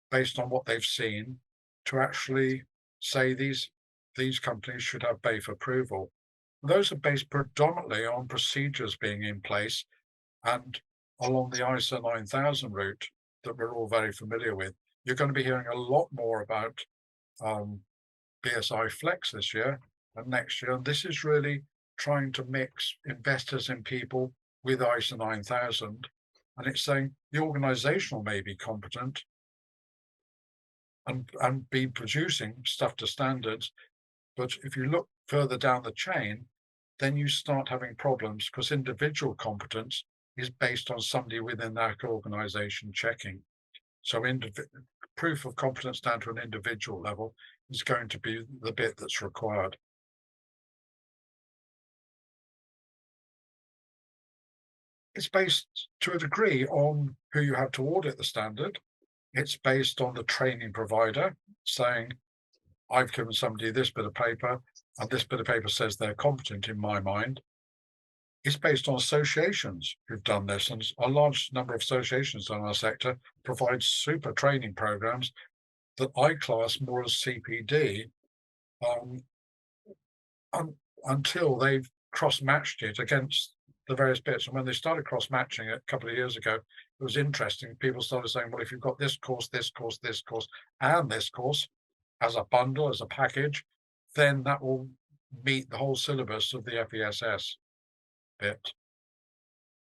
based on what they've seen to actually say these companies should have BPEC approval. Those are based predominantly on procedures being in place and along the ISO 9000 route that we're all very familiar with. You're going to be hearing a lot more about BSI Flex this year and next year. And this is really trying to mix investors in people with ISO 9000. And it's saying the organizational may be competent and be producing stuff to standards. But if you look further down the chain, then you start having problems, because individual competence is based on somebody within that organization checking. So proof of competence down to an individual level is going to be the bit that's required. It's based to a degree on who you have to audit the standard. It's based on the training provider saying, I've given somebody this bit of paper, and this bit of paper says they're competent in my mind. It's based on associations who've done this, and a large number of associations in our sector provide super training programs that I class more as CPD until they've cross-matched it against the various bits. And when they started cross-matching it a couple of years ago, it was interesting. People started saying, well, if you've got this course, this course, this course, and this course as a bundle, as a package, then that will meet the whole syllabus of the FESS bit.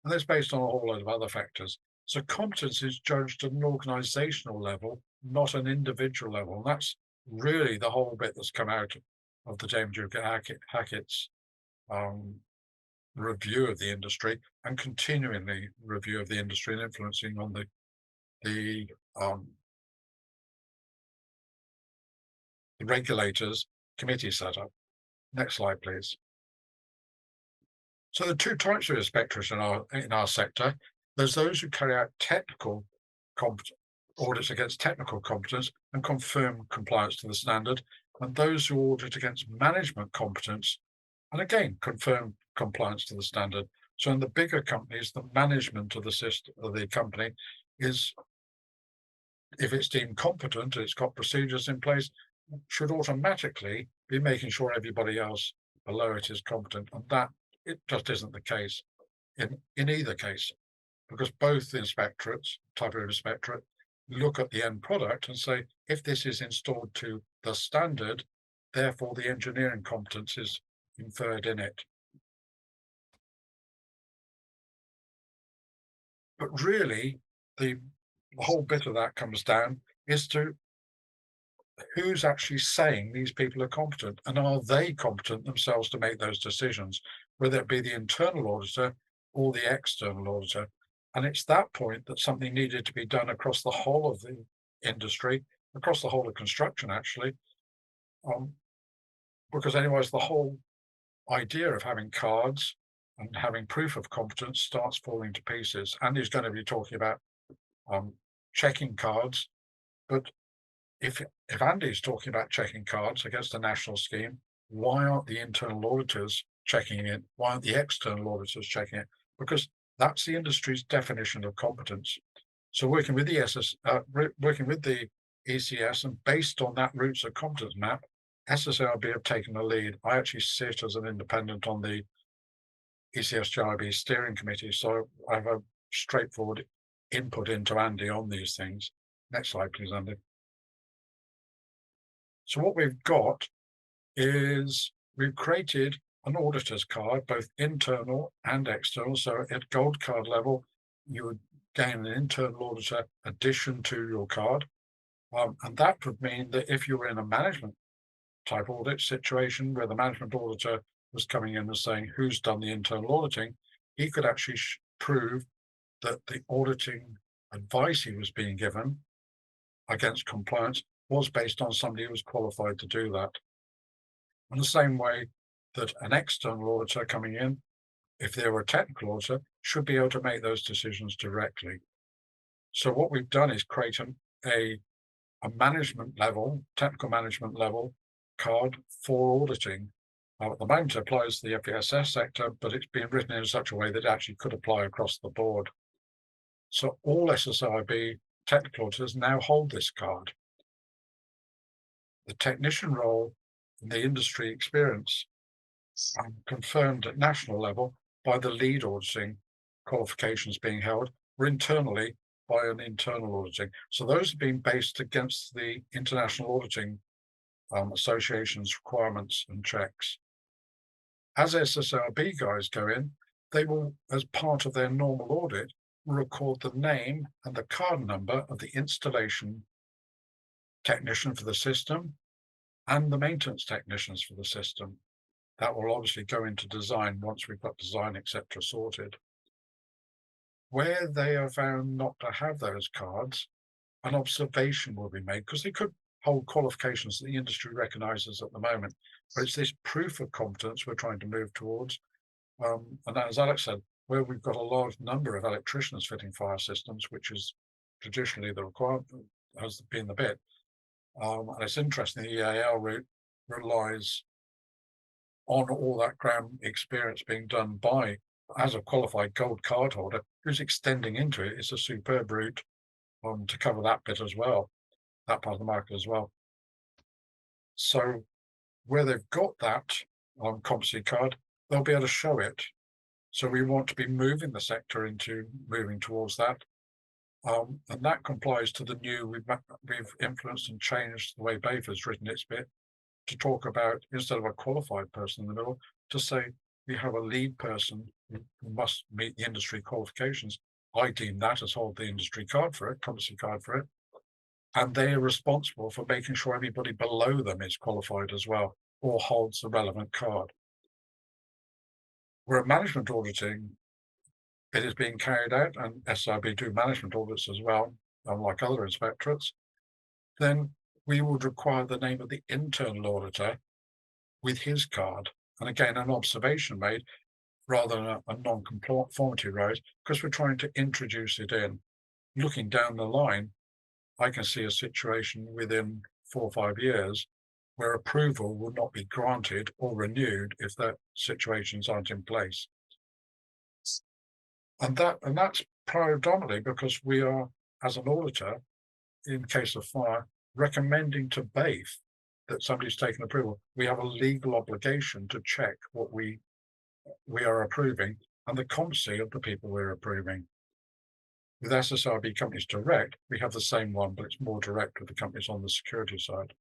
And that's based on a whole load of other factors. So competence is judged at an organizational level, not an individual level. And that's really the whole bit that's come out of the Dame Judith Hackett's review of the industry, and continually review of the industry and influencing on the regulators committee setup. Next slide, please. So the 2 types of inspectors in our sector. There's those who carry out technical audits against technical competence and confirm compliance to the standard, and those who audit against management competence and again confirm compliance to the standard. So in the bigger companies, the management of the system of the company is, if it's deemed competent, it's got procedures in place, should automatically be making sure everybody else below it is competent, and that it just isn't the case in either case, because both the inspectorates, type of inspectorate, look at the end product and say, if this is installed to the standard, therefore the engineering competence is inferred in it. But really, the whole bit of that comes down is to who's actually saying these people are competent, and are they competent themselves to make those decisions, whether it be the internal auditor or the external auditor. And it's that point that something needed to be done across the whole of the industry, across the whole of construction, actually, because otherwise the whole idea of having cards and having proof of competence starts falling to pieces. Andy's going to be talking about checking cards, but if Andy's talking about checking cards against a national scheme, why aren't the internal auditors checking it? Why aren't the external auditors checking it? Because that's the industry's definition of competence. So working with the working with the ECS, and based on that roots of competence map, SSAIB have taken the lead. I actually sit as an independent on the ECS JIB steering committee, so I have a straightforward input into Andy on these things. Next slide, please, Andy. So what we've got is we've created an auditor's card, both internal and external. So at gold card level, you would gain an internal auditor addition to your card. And that would mean that if you were in a management type audit situation where the management auditor was coming in and saying who's done the internal auditing, he could actually prove that the auditing advice he was being given against compliance was based on somebody who was qualified to do that. In the same way that an external auditor coming in, if they were a technical auditor, should be able to make those decisions directly. So what we've done is create a management level, technical management level card for auditing. At the moment it applies to the FESS sector, but it's been written in such a way that it actually could apply across the board. So all SSAIB technical auditors now hold this card. The technician role and the industry experience confirmed at national level by the lead auditing qualifications being held, or internally by an internal auditing. So those have been based against the International Auditing Association's requirements and checks. As SSAIB guys go in, they will, as part of their normal audit, record the name and the card number of the installation technician for the system and the maintenance technicians for the system. That will obviously go into design once we've got design, etc. sorted. Where they are found not to have those cards, an observation will be made, because they could hold qualifications that the industry recognises at the moment. But it's this proof of competence we're trying to move towards. And as Alex said, where we've got a large number of electricians fitting fire systems, which is traditionally the requirement, has been the bit. And it's interesting, the EAL route relies on all that ground experience being done by, as a qualified gold card holder who's extending into it. It's a superb route to cover that bit as well, that part of the market as well. So where they've got that competency card, they'll be able to show it. So we want to be moving the sector into moving towards that. And that complies to the new, we've influenced and changed the way BPEC written its bit to talk about, instead of a qualified person in the middle, to say we have a lead person who must meet the industry qualifications. I deem that as hold the industry card for it, competency card for it. And they are responsible for making sure everybody below them is qualified as well, or holds the relevant card. Where management auditing, it is being carried out, and SIB do management audits as well, unlike other inspectorates, then we would require the name of the internal auditor with his card. And again, an observation made rather than a non-conformity rate, because we're trying to introduce it in. Looking down the line, I can see a situation within 4 or 5 years where approval will not be granted or renewed if that situations aren't in place. And that's predominantly because we are, as an auditor, in case of fire, recommending to BPEC that somebody's taken approval. We have a legal obligation to check what we are approving and the competency of the people we're approving. With SSAIB companies direct, we have the same one, but it's more direct with the companies on the security side.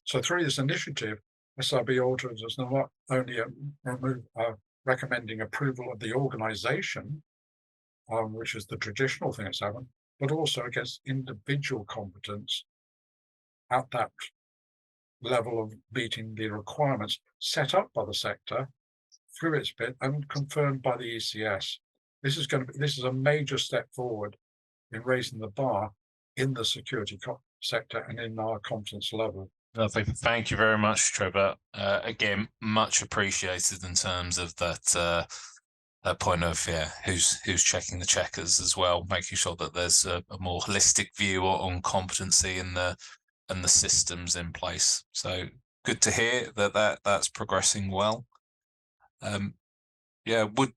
So through this initiative, SSAIB Auditors is not only recommending approval of the organisation, which is the traditional thing that's happened, but also against individual competence at that level of meeting the requirements set up by the sector through its bit and confirmed by the ECS. This is a major step forward in raising the bar in the security sector and in our competence level. Lovely. Thank you very much, Trevor. Again, much appreciated in terms of that point of who's checking the checkers as well, making sure that there's a more holistic view on competency and the systems in place. So good to hear that's progressing well. Would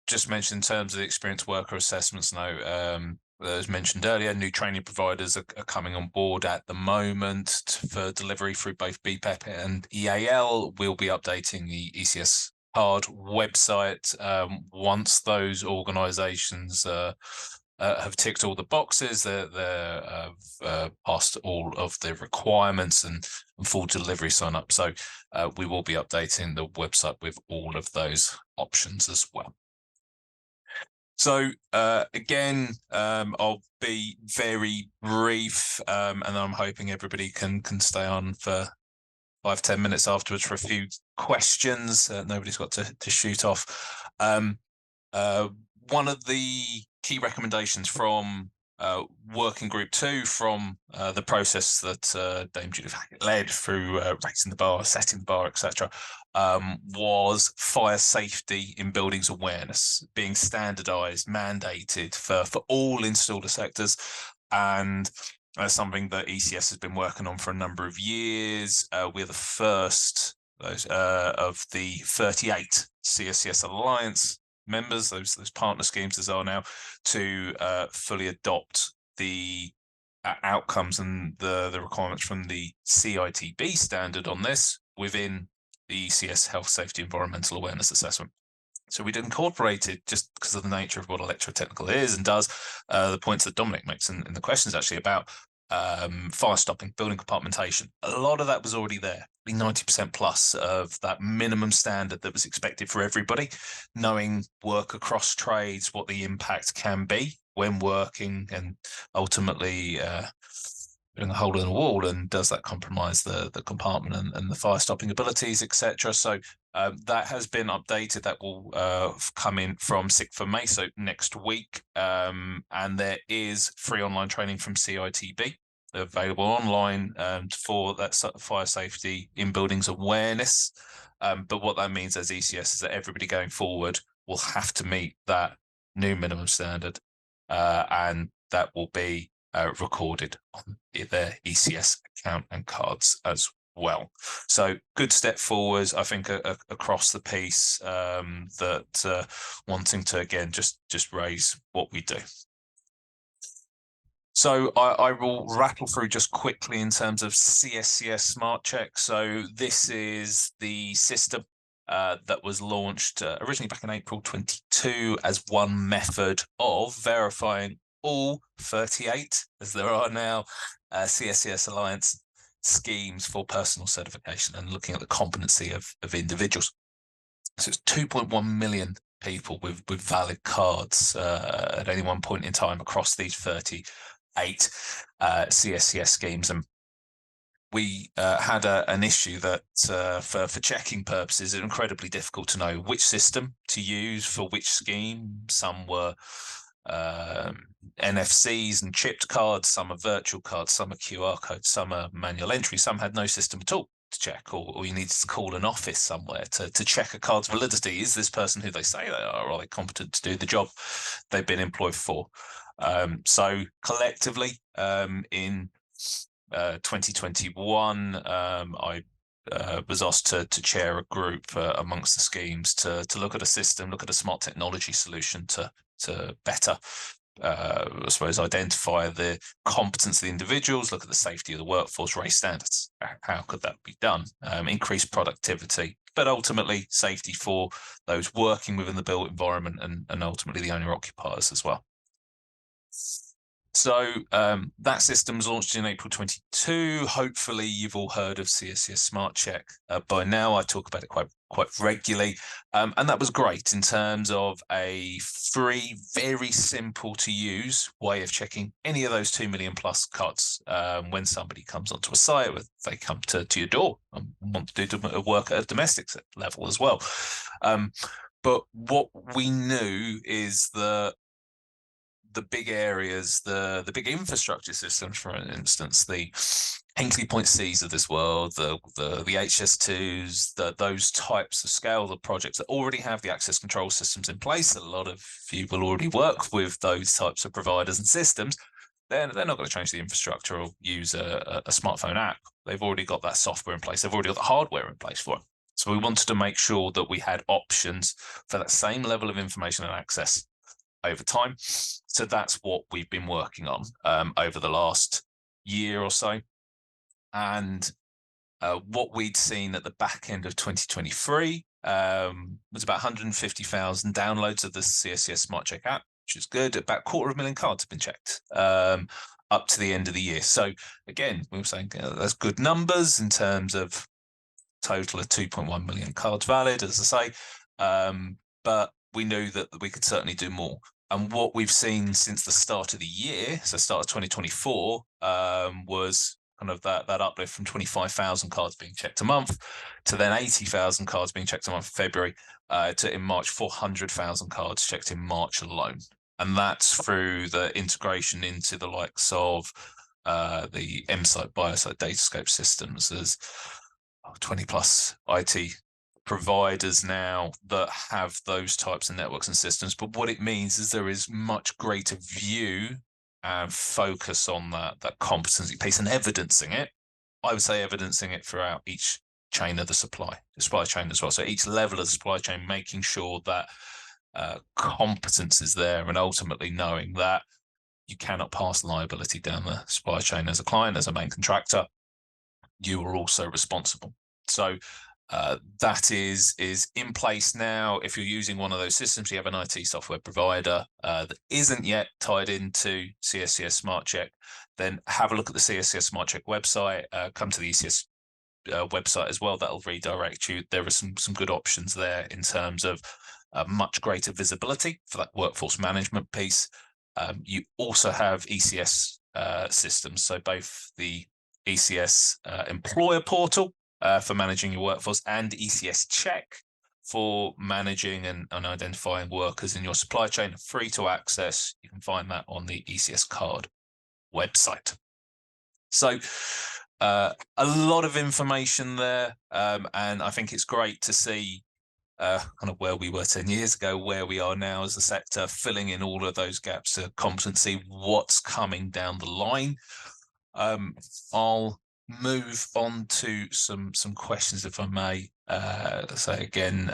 just mention in terms of the experienced worker assessments now, as mentioned earlier, new training providers are coming on board at the moment for delivery through both BPEC and EAL. We'll be updating the ECS card website once those organisations have ticked all the boxes. They're passed all of the requirements and full delivery sign up. So we will be updating the website with all of those options as well. So again, I'll be very brief, and I'm hoping everybody can stay on for 5-10 minutes afterwards for a few questions. Nobody's got to shoot off. One of the key recommendations from Working Group 2 from the process that Dame Judith Hackett led through raising the bar, setting the bar, etc., was fire safety in buildings awareness being standardised, mandated for all installer sectors, and something that ECS has been working on for a number of years. We're the first of the 38 CSCS Alliance members, those partner schemes as are now, to fully adopt the outcomes and the requirements from the CITB standard on this within the ECS Health, Safety, Environmental Awareness Assessment. So we'd incorporated, just because of the nature of what electrotechnical is and does, the points that Dominic makes in the questions actually about fire stopping, building compartmentation. A lot of that was already there, 90% plus of that minimum standard that was expected for everybody, knowing work across trades, what the impact can be when working, and ultimately putting a hole in the wall, and does that compromise the compartment and the fire stopping abilities, etc. So that has been updated. That will come in from 6th of May, so next week. And there is free online training from CITB available online for that fire safety in buildings awareness. But what that means as ECS is that everybody going forward will have to meet that new minimum standard, and that will be recorded on their ECS account and cards as well. So good step forwards, I think, across the piece, that wanting to again just raise what we do. So I will rattle through just quickly in terms of CSCS Smart Check. So this is the system that was launched originally back in April 22 as one method of verifying all 38, as there are now, CSCS Alliance schemes for personal certification and looking at the competency of individuals. So it's 2.1 million people with valid cards at any one point in time across these 38 CSCS schemes. And we had an issue that for checking purposes, it's incredibly difficult to know which system to use for which scheme. Some were NFCs and chipped cards, some are virtual cards, some are QR codes, some are manual entry, some had no system at all to check, or you needed to call an office somewhere to check a card's validity. Is this person who they say they are they competent to do the job they've been employed for? So collectively, in 2021, I was asked to chair a group amongst the schemes to look at a system, look at a smart technology solution to better, I suppose, identify the competence of the individuals, look at the safety of the workforce, raise standards. How could that be done? Increase productivity, but ultimately safety for those working within the built environment and ultimately the owner occupiers as well. So that system was launched in April 22. Hopefully you've all heard of CSCS Smart Check by now. I talk about it quite regularly. And that was great in terms of a free, very simple to use way of checking any of those 2 million plus cards when somebody comes onto a site, if they come to your door and want to do work at a domestic level as well. But what we knew is that the big areas, the big infrastructure systems, for instance, the Hinkley Point Cs of this world, the HS2s, those types of scale, the projects that already have the access control systems in place. A lot of you will already work with those types of providers and systems. They're not going to change the infrastructure or use a smartphone app. They've already got that software in place. They've already got the hardware in place for it. So we wanted to make sure that we had options for that same level of information and access over time. So that's what we've been working on over the last year or so. And what we'd seen at the back end of 2023 was about 150,000 downloads of the CSCS Smart Check app, which is good. About 250,000 cards have been checked up to the end of the year. So again, we were saying that's good numbers in terms of total of 2.1 million cards valid, as I say. But we knew that we could certainly do more. And what we've seen since the start of the year, so start of 2024, was kind of that uplift from 25,000 cards being checked a month to then 80,000 cards being checked a month in February, to in March 400,000 cards checked in March alone. And that's through the integration into the likes of the MSite, BioSite, Datascope systems. There's 20 plus IT providers now that have those types of networks and systems. But what it means is there is much greater view and focus on that competency piece and evidencing it. I would say evidencing it throughout each chain of the supply chain as well. So each level of the supply chain, making sure that competence is there, and ultimately knowing that you cannot pass liability down the supply chain as a client, as a main contractor. You are also responsible. So that is in place now. If you're using one of those systems, you have an IT software provider that isn't yet tied into CSCS Smart Check, then have a look at the CSCS Smart Check website. Come to the ECS website as well. That'll redirect you. There are some good options there in terms of much greater visibility for that workforce management piece. You also have ECS systems, so both the ECS employer portal for managing your workforce and ECS Check for managing and identifying workers in your supply chain, free to access. You can find that on the ECS card website. So a lot of information there, and I think it's great to see kind of where we were 10 years ago, where we are now as a sector, filling in all of those gaps of competency, what's coming down the line. I'll move on to some questions, if I may. So again,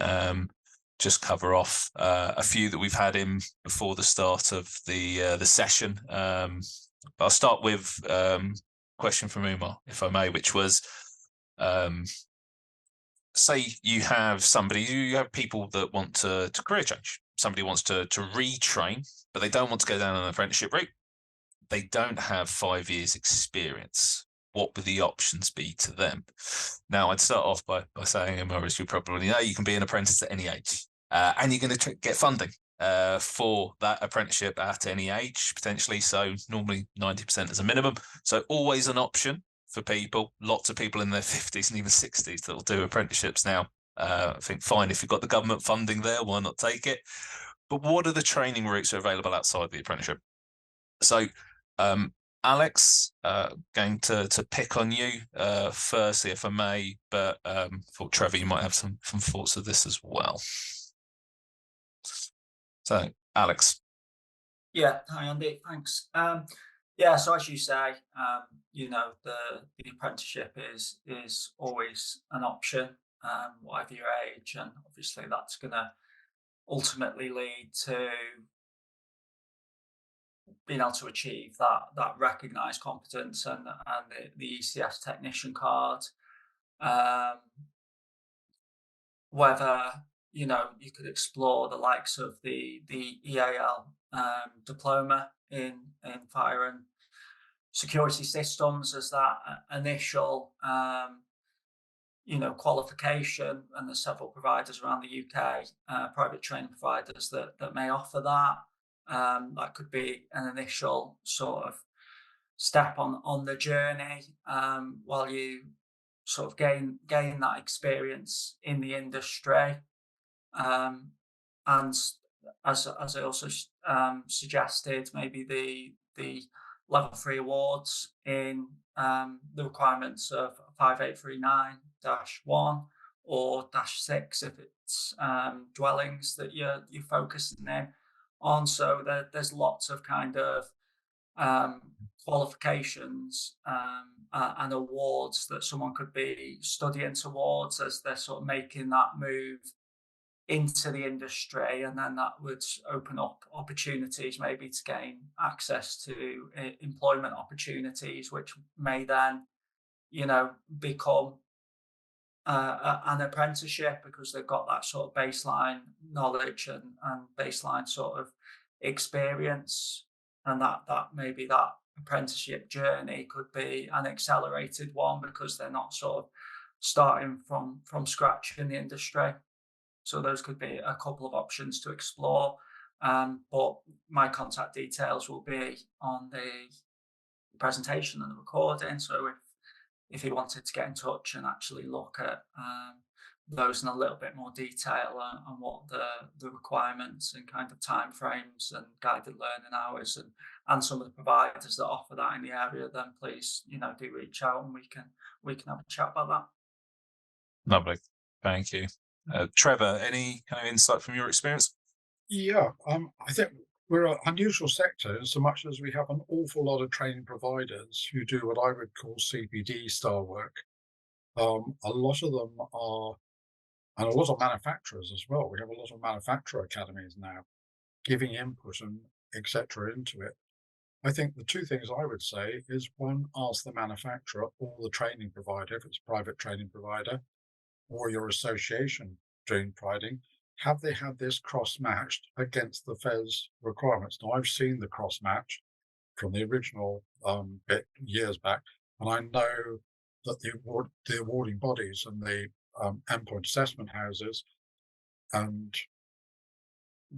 just cover off a few that we've had in before the start of the session. I'll start with question from Umar, if I may, which was, say you have people that want to career change. Somebody wants to retrain, but they don't want to go down an apprenticeship route. They don't have 5 years experience. What would the options be to them? Now, I'd start off by saying, as you probably know, you can be an apprentice at any age, and you're going to get funding for that apprenticeship at any age, potentially. So normally 90% as a minimum. So always an option for people. Lots of people in their 50s and even 60s that will do apprenticeships now. I think fine, if you've got the government funding there, why not take it? But what are the training routes that are available outside the apprenticeship? So Alex, going to pick on you firstly, if I may, but for Trevor, you might have some thoughts of this as well. So, Alex. Yeah, hi Andy, thanks. Yeah, so as you say, the apprenticeship is always an option, whatever your age, and obviously that's going to ultimately lead to being able to achieve that recognised competence and the ECS technician card. Whether you could explore the likes of the EAL diploma in fire and security systems as that initial qualification, and there's several providers around the UK, private training providers that may offer that. That could be an initial sort of step on the journey while you sort of gain that experience in the industry. And as I also suggested, maybe the level 3 awards in the requirements of 5839-1 or -6 if it's dwellings that you're focusing in on. So there's lots of kind of qualifications and awards that someone could be studying towards as they're sort of making that move into the industry, and then that would open up opportunities maybe to gain access to employment opportunities, which may then, become an apprenticeship, because they've got that sort of baseline knowledge and baseline sort of experience, and that maybe that apprenticeship journey could be an accelerated one, because they're not sort of starting from scratch in the industry. So those could be a couple of options to explore. But my contact details will be on the presentation and the recording. So if you wanted to get in touch and actually look at those in a little bit more detail on what the requirements and kind of timeframes and guided learning hours and some of the providers that offer that in the area, then please, do reach out and we can have a chat about that. Lovely, thank you. Trevor, any kind of insight from your experience? Yeah, I think we're an unusual sector in so much as we have an awful lot of training providers who do what I would call CPD style work. A lot of them are, and a lot of manufacturers as well. We have a lot of manufacturer academies now giving input and etc. into it. I think the two things I would say is, one, ask the manufacturer or the training provider, if it's a private training provider, or your association doing providing, have they had this cross-matched against the FESS requirements? Now, I've seen the cross-match from the original bit years back, and I know that the awarding bodies and the endpoint assessment houses, and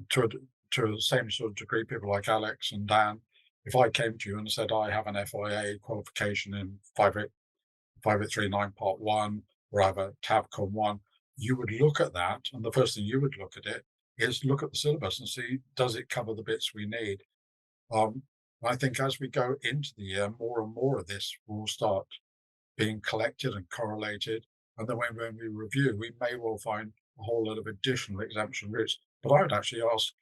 to the same sort of degree, people like Alex and Dan, if I came to you and said I have an FIA qualification in 5839 Part 1, or I have a TABCOM 1, you would look at that, and the first thing you would look at it is look at the syllabus and see, does it cover the bits we need? I think as we go into the year, more and more of this will start being collected and correlated, and then when we review, we may well find a whole lot of additional exemption routes. But I would actually ask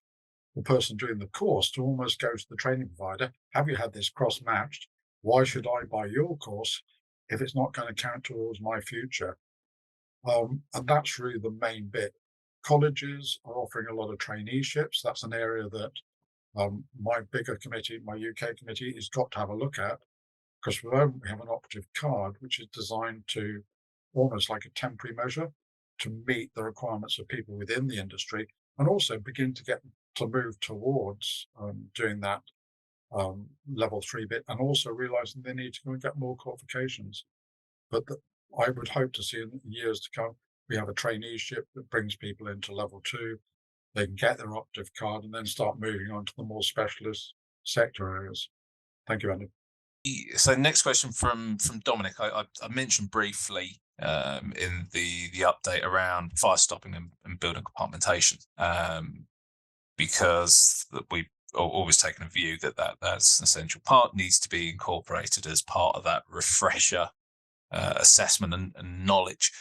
the person doing the course to almost go to the training provider, have you had this cross-matched? Why should I buy your course if it's not going to count towards my future? And that's really the main bit. Colleges are offering a lot of traineeships. That's an area that my bigger committee, my UK committee, has got to have a look at, because we have an operative card which is designed to, almost like a temporary measure, to meet the requirements of people within the industry, and also begin to move towards doing that level 3 bit, and also realizing they need to go and get more qualifications. But I would hope to see in years to come, we have a traineeship that brings people into level 2. They can get their operative card and then start moving on to the more specialist sector areas. Thank you, Andy. So next question from Dominic. I mentioned briefly in the update around fire stopping and building compartmentation, because we've always taken a view that's an essential part, needs to be incorporated as part of that refresher assessment and knowledge.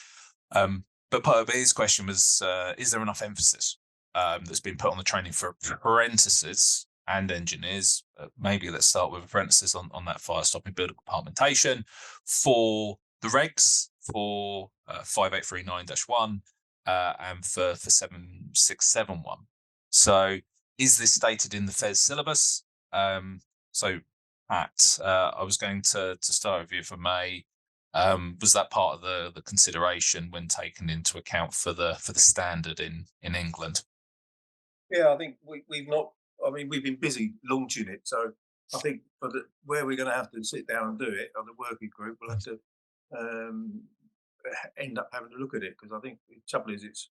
But part of his question was, is there enough emphasis that's been put on the training for apprentices and engineers? Maybe let's start with apprentices on that fire stopping, building compartmentation for the regs for 5839-1 and for 7671. So is this stated in the FESS syllabus? So Pat, I was going to start with you if I may. Was that part of the consideration when taken into account for the standard in England? Yeah, I think we've not. I mean, we've been busy launching it, so I think where we're going to have to sit down and do it on the working group, we'll have to end up having to look at it, because I think the trouble is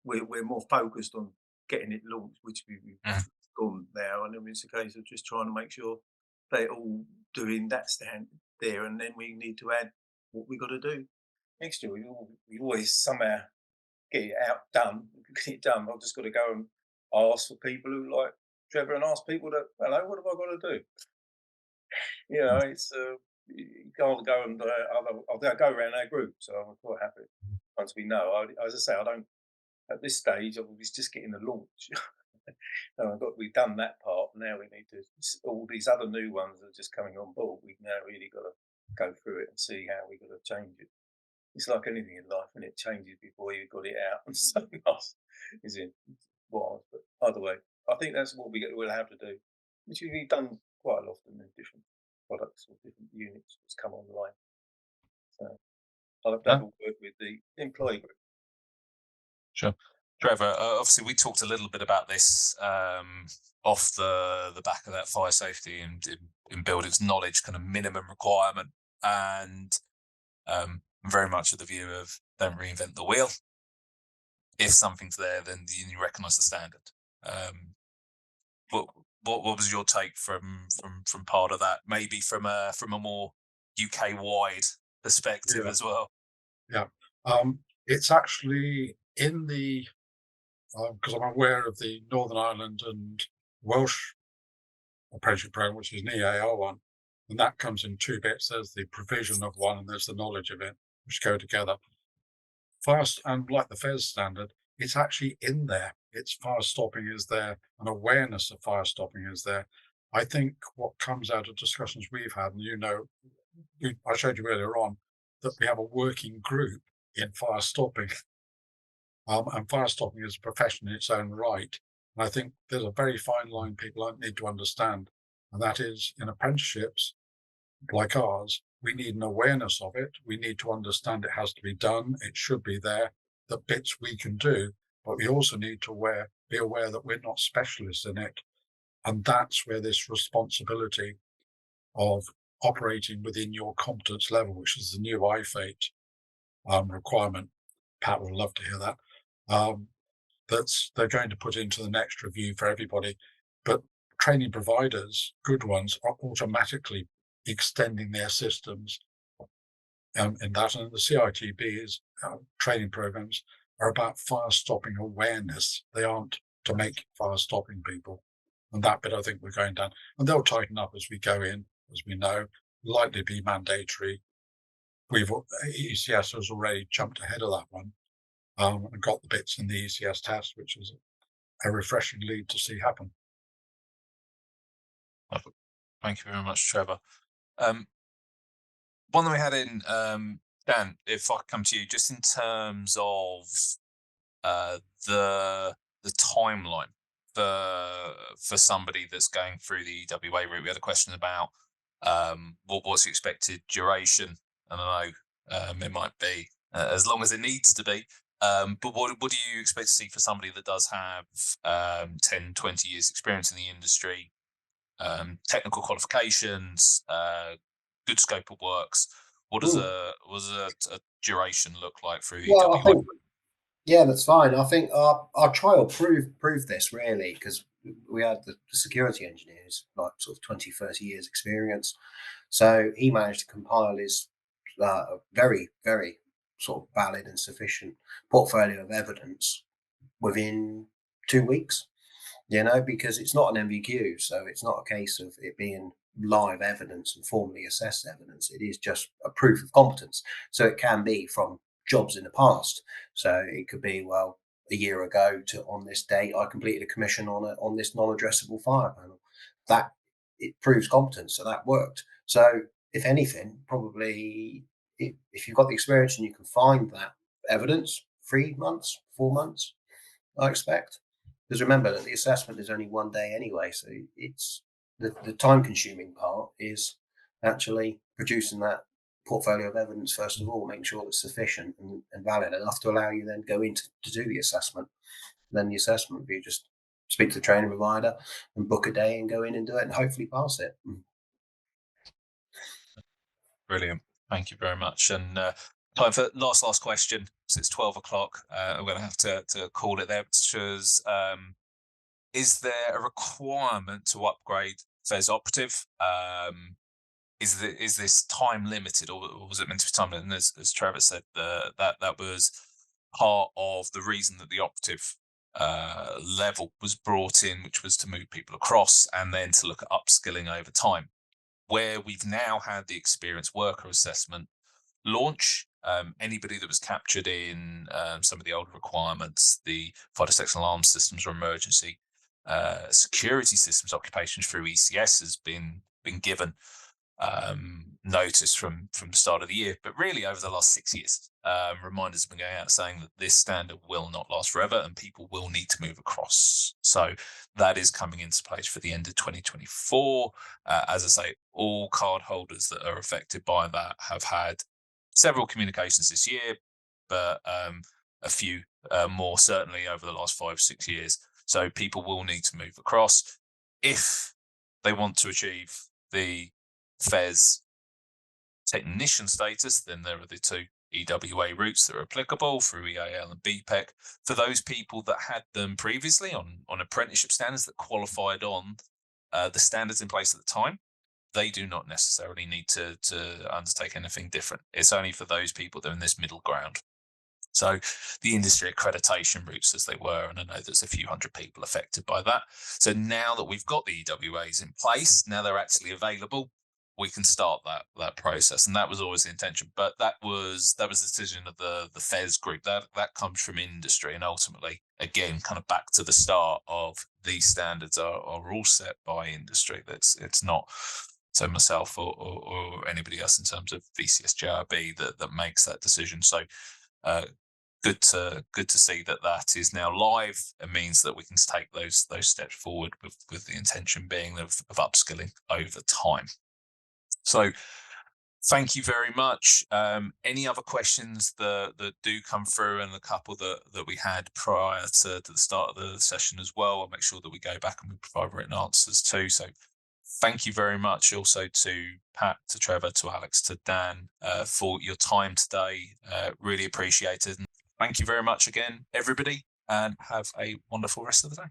we're more focused on getting it launched, which we've done now, and then it's a case of just trying to make sure they're all doing that stand there, and then we need to add what we got to do next year. We always somehow get it done. Get it done. I've just got to go and ask for people who like Trevor, and ask people that, hello, what have I got to do? It's you can't go and I'll go around our group, so I'm quite happy once we know. As I say, I don't at this stage. I was just getting the launch. We've done that part. Now we need to, all these other new ones that are just coming on board. We've now really got to go through it and see how we're going to change it. it's like anything in life, and it changes before you got it out, and something else is in wild. But either way, I think that's what we'll have to do, which we've done quite often in different products or different units that's come online. So I'll have to have a word with the employee group. Sure. Trevor, obviously we talked a little bit about this off the back of that fire safety and in buildings knowledge kind of minimum requirement, and very much of the view of don't reinvent the wheel. If something's there, then you recognise the standard. What was your take from part of that? Maybe from a more UK wide perspective as well. Yeah, it's actually in the because I'm aware of the Northern Ireland and Welsh apprenticeship program, which is an EAL one, and that comes in two bits. There's the provision of one, and there's the knowledge of it, which go together. Fast, and like the FESS standard, it's actually in there. It's fire stopping is there, and awareness of fire stopping is there. I think what comes out of discussions we've had, and I showed you earlier on that we have a working group in fire stopping. And fire stopping is a profession in its own right. And I think there's a very fine line people need to understand, and that is in apprenticeships like ours, we need an awareness of it. We need to understand it has to be done. It should be there, the bits we can do, but we also need to be aware that we're not specialists in it. And that's where this responsibility of operating within your competence level, which is the new IFATE requirement. Pat will love to hear that. They're going to put into the next review for everybody. But training providers, good ones, are automatically extending their systems in that. And the CITB's training programs are about fire stopping awareness. They aren't to make fire stopping people. And that bit I think we're going down. And they'll tighten up as we go in, as we know, likely be mandatory. ECS has already jumped ahead of that one. And got the bits in the ECS test, which is a refreshing lead to see happen. Thank you very much, Trevor. One that we had in, Dan, if I come to you, just in terms of the timeline for somebody that's going through the WA route. We had a question about what's the expected duration, and I know it might be as long as it needs to be. But what do you expect to see for somebody that does have 10, 20 years experience in the industry, technical qualifications, good scope of works? What does a duration look like through Well, EWA? I think, yeah, that's fine. I think our trial proved this really, because we had the security engineers, like sort of 20, 30 years experience. So he managed to compile his very, very sort of valid and sufficient portfolio of evidence within 2 weeks, because it's not an MVQ. So it's not a case of it being live evidence and formally assessed evidence. It is just a proof of competence. So it can be from jobs in the past. So it could be, well, a year ago to on this date, I completed a commission on this non-addressable fire panel. That it proves competence. So that worked. So if anything, probably if you've got the experience and you can find that evidence, 3 months, 4 months, I expect. Because remember that the assessment is only 1 day anyway. So it's the time consuming part is actually producing that portfolio of evidence first of all, making sure it's sufficient and valid enough to allow you then go in to do the assessment. And then the assessment, you just speak to the training provider and book a day and go in and do it and hopefully pass it. Brilliant. Thank you very much. And time for last question. So it's 12 o'clock. I'm going to have to call it there, because is there a requirement to upgrade FESS operative? Is this time limited, or was it meant to be time limited? And as Trevor said, that was part of the reason that the operative level was brought in, which was to move people across and then to look at upskilling over time. Where we've now had the experienced worker assessment launch, anybody that was captured in some of the older requirements, the fire detection alarm systems or emergency security systems occupations through ECS has been given. notice from the start of the year, but really over the last 6 years. Reminders have been going out saying that this standard will not last forever and people will need to move across. So that is coming into place for the end of 2024. As I say, all card holders that are affected by that have had several communications this year, but a few more certainly over the last 5-6 years. So people will need to move across if they want to achieve the FESS technician status. Then there are the 2 EWA routes that are applicable through EAL and BPEC. For those people that had them previously on apprenticeship standards that qualified on the standards in place at the time, they do not necessarily need to undertake anything different. It's only for those people that are in this middle ground. So the industry accreditation routes as they were, and I know there's a few hundred people affected by that. So now that we've got the EWAs in place, now they're actually available, we can start that process. And that was always the intention. But that was the decision of the FESS group. That comes from industry, and ultimately, again, kind of back to the start of these standards are all set by industry. It's not so myself or anybody else in terms of VCS JRB that makes that decision. So good to see that is now live. It means that we can take those steps forward with the intention being of upskilling over time. So thank you very much. Any other questions that do come through, and a couple that we had prior to the start of the session as well, I'll make sure that we go back and we provide written answers too. So thank you very much also to Pat, to Trevor, to Alex, to Dan for your time today. Really appreciated. And thank you very much again, everybody, and have a wonderful rest of the day.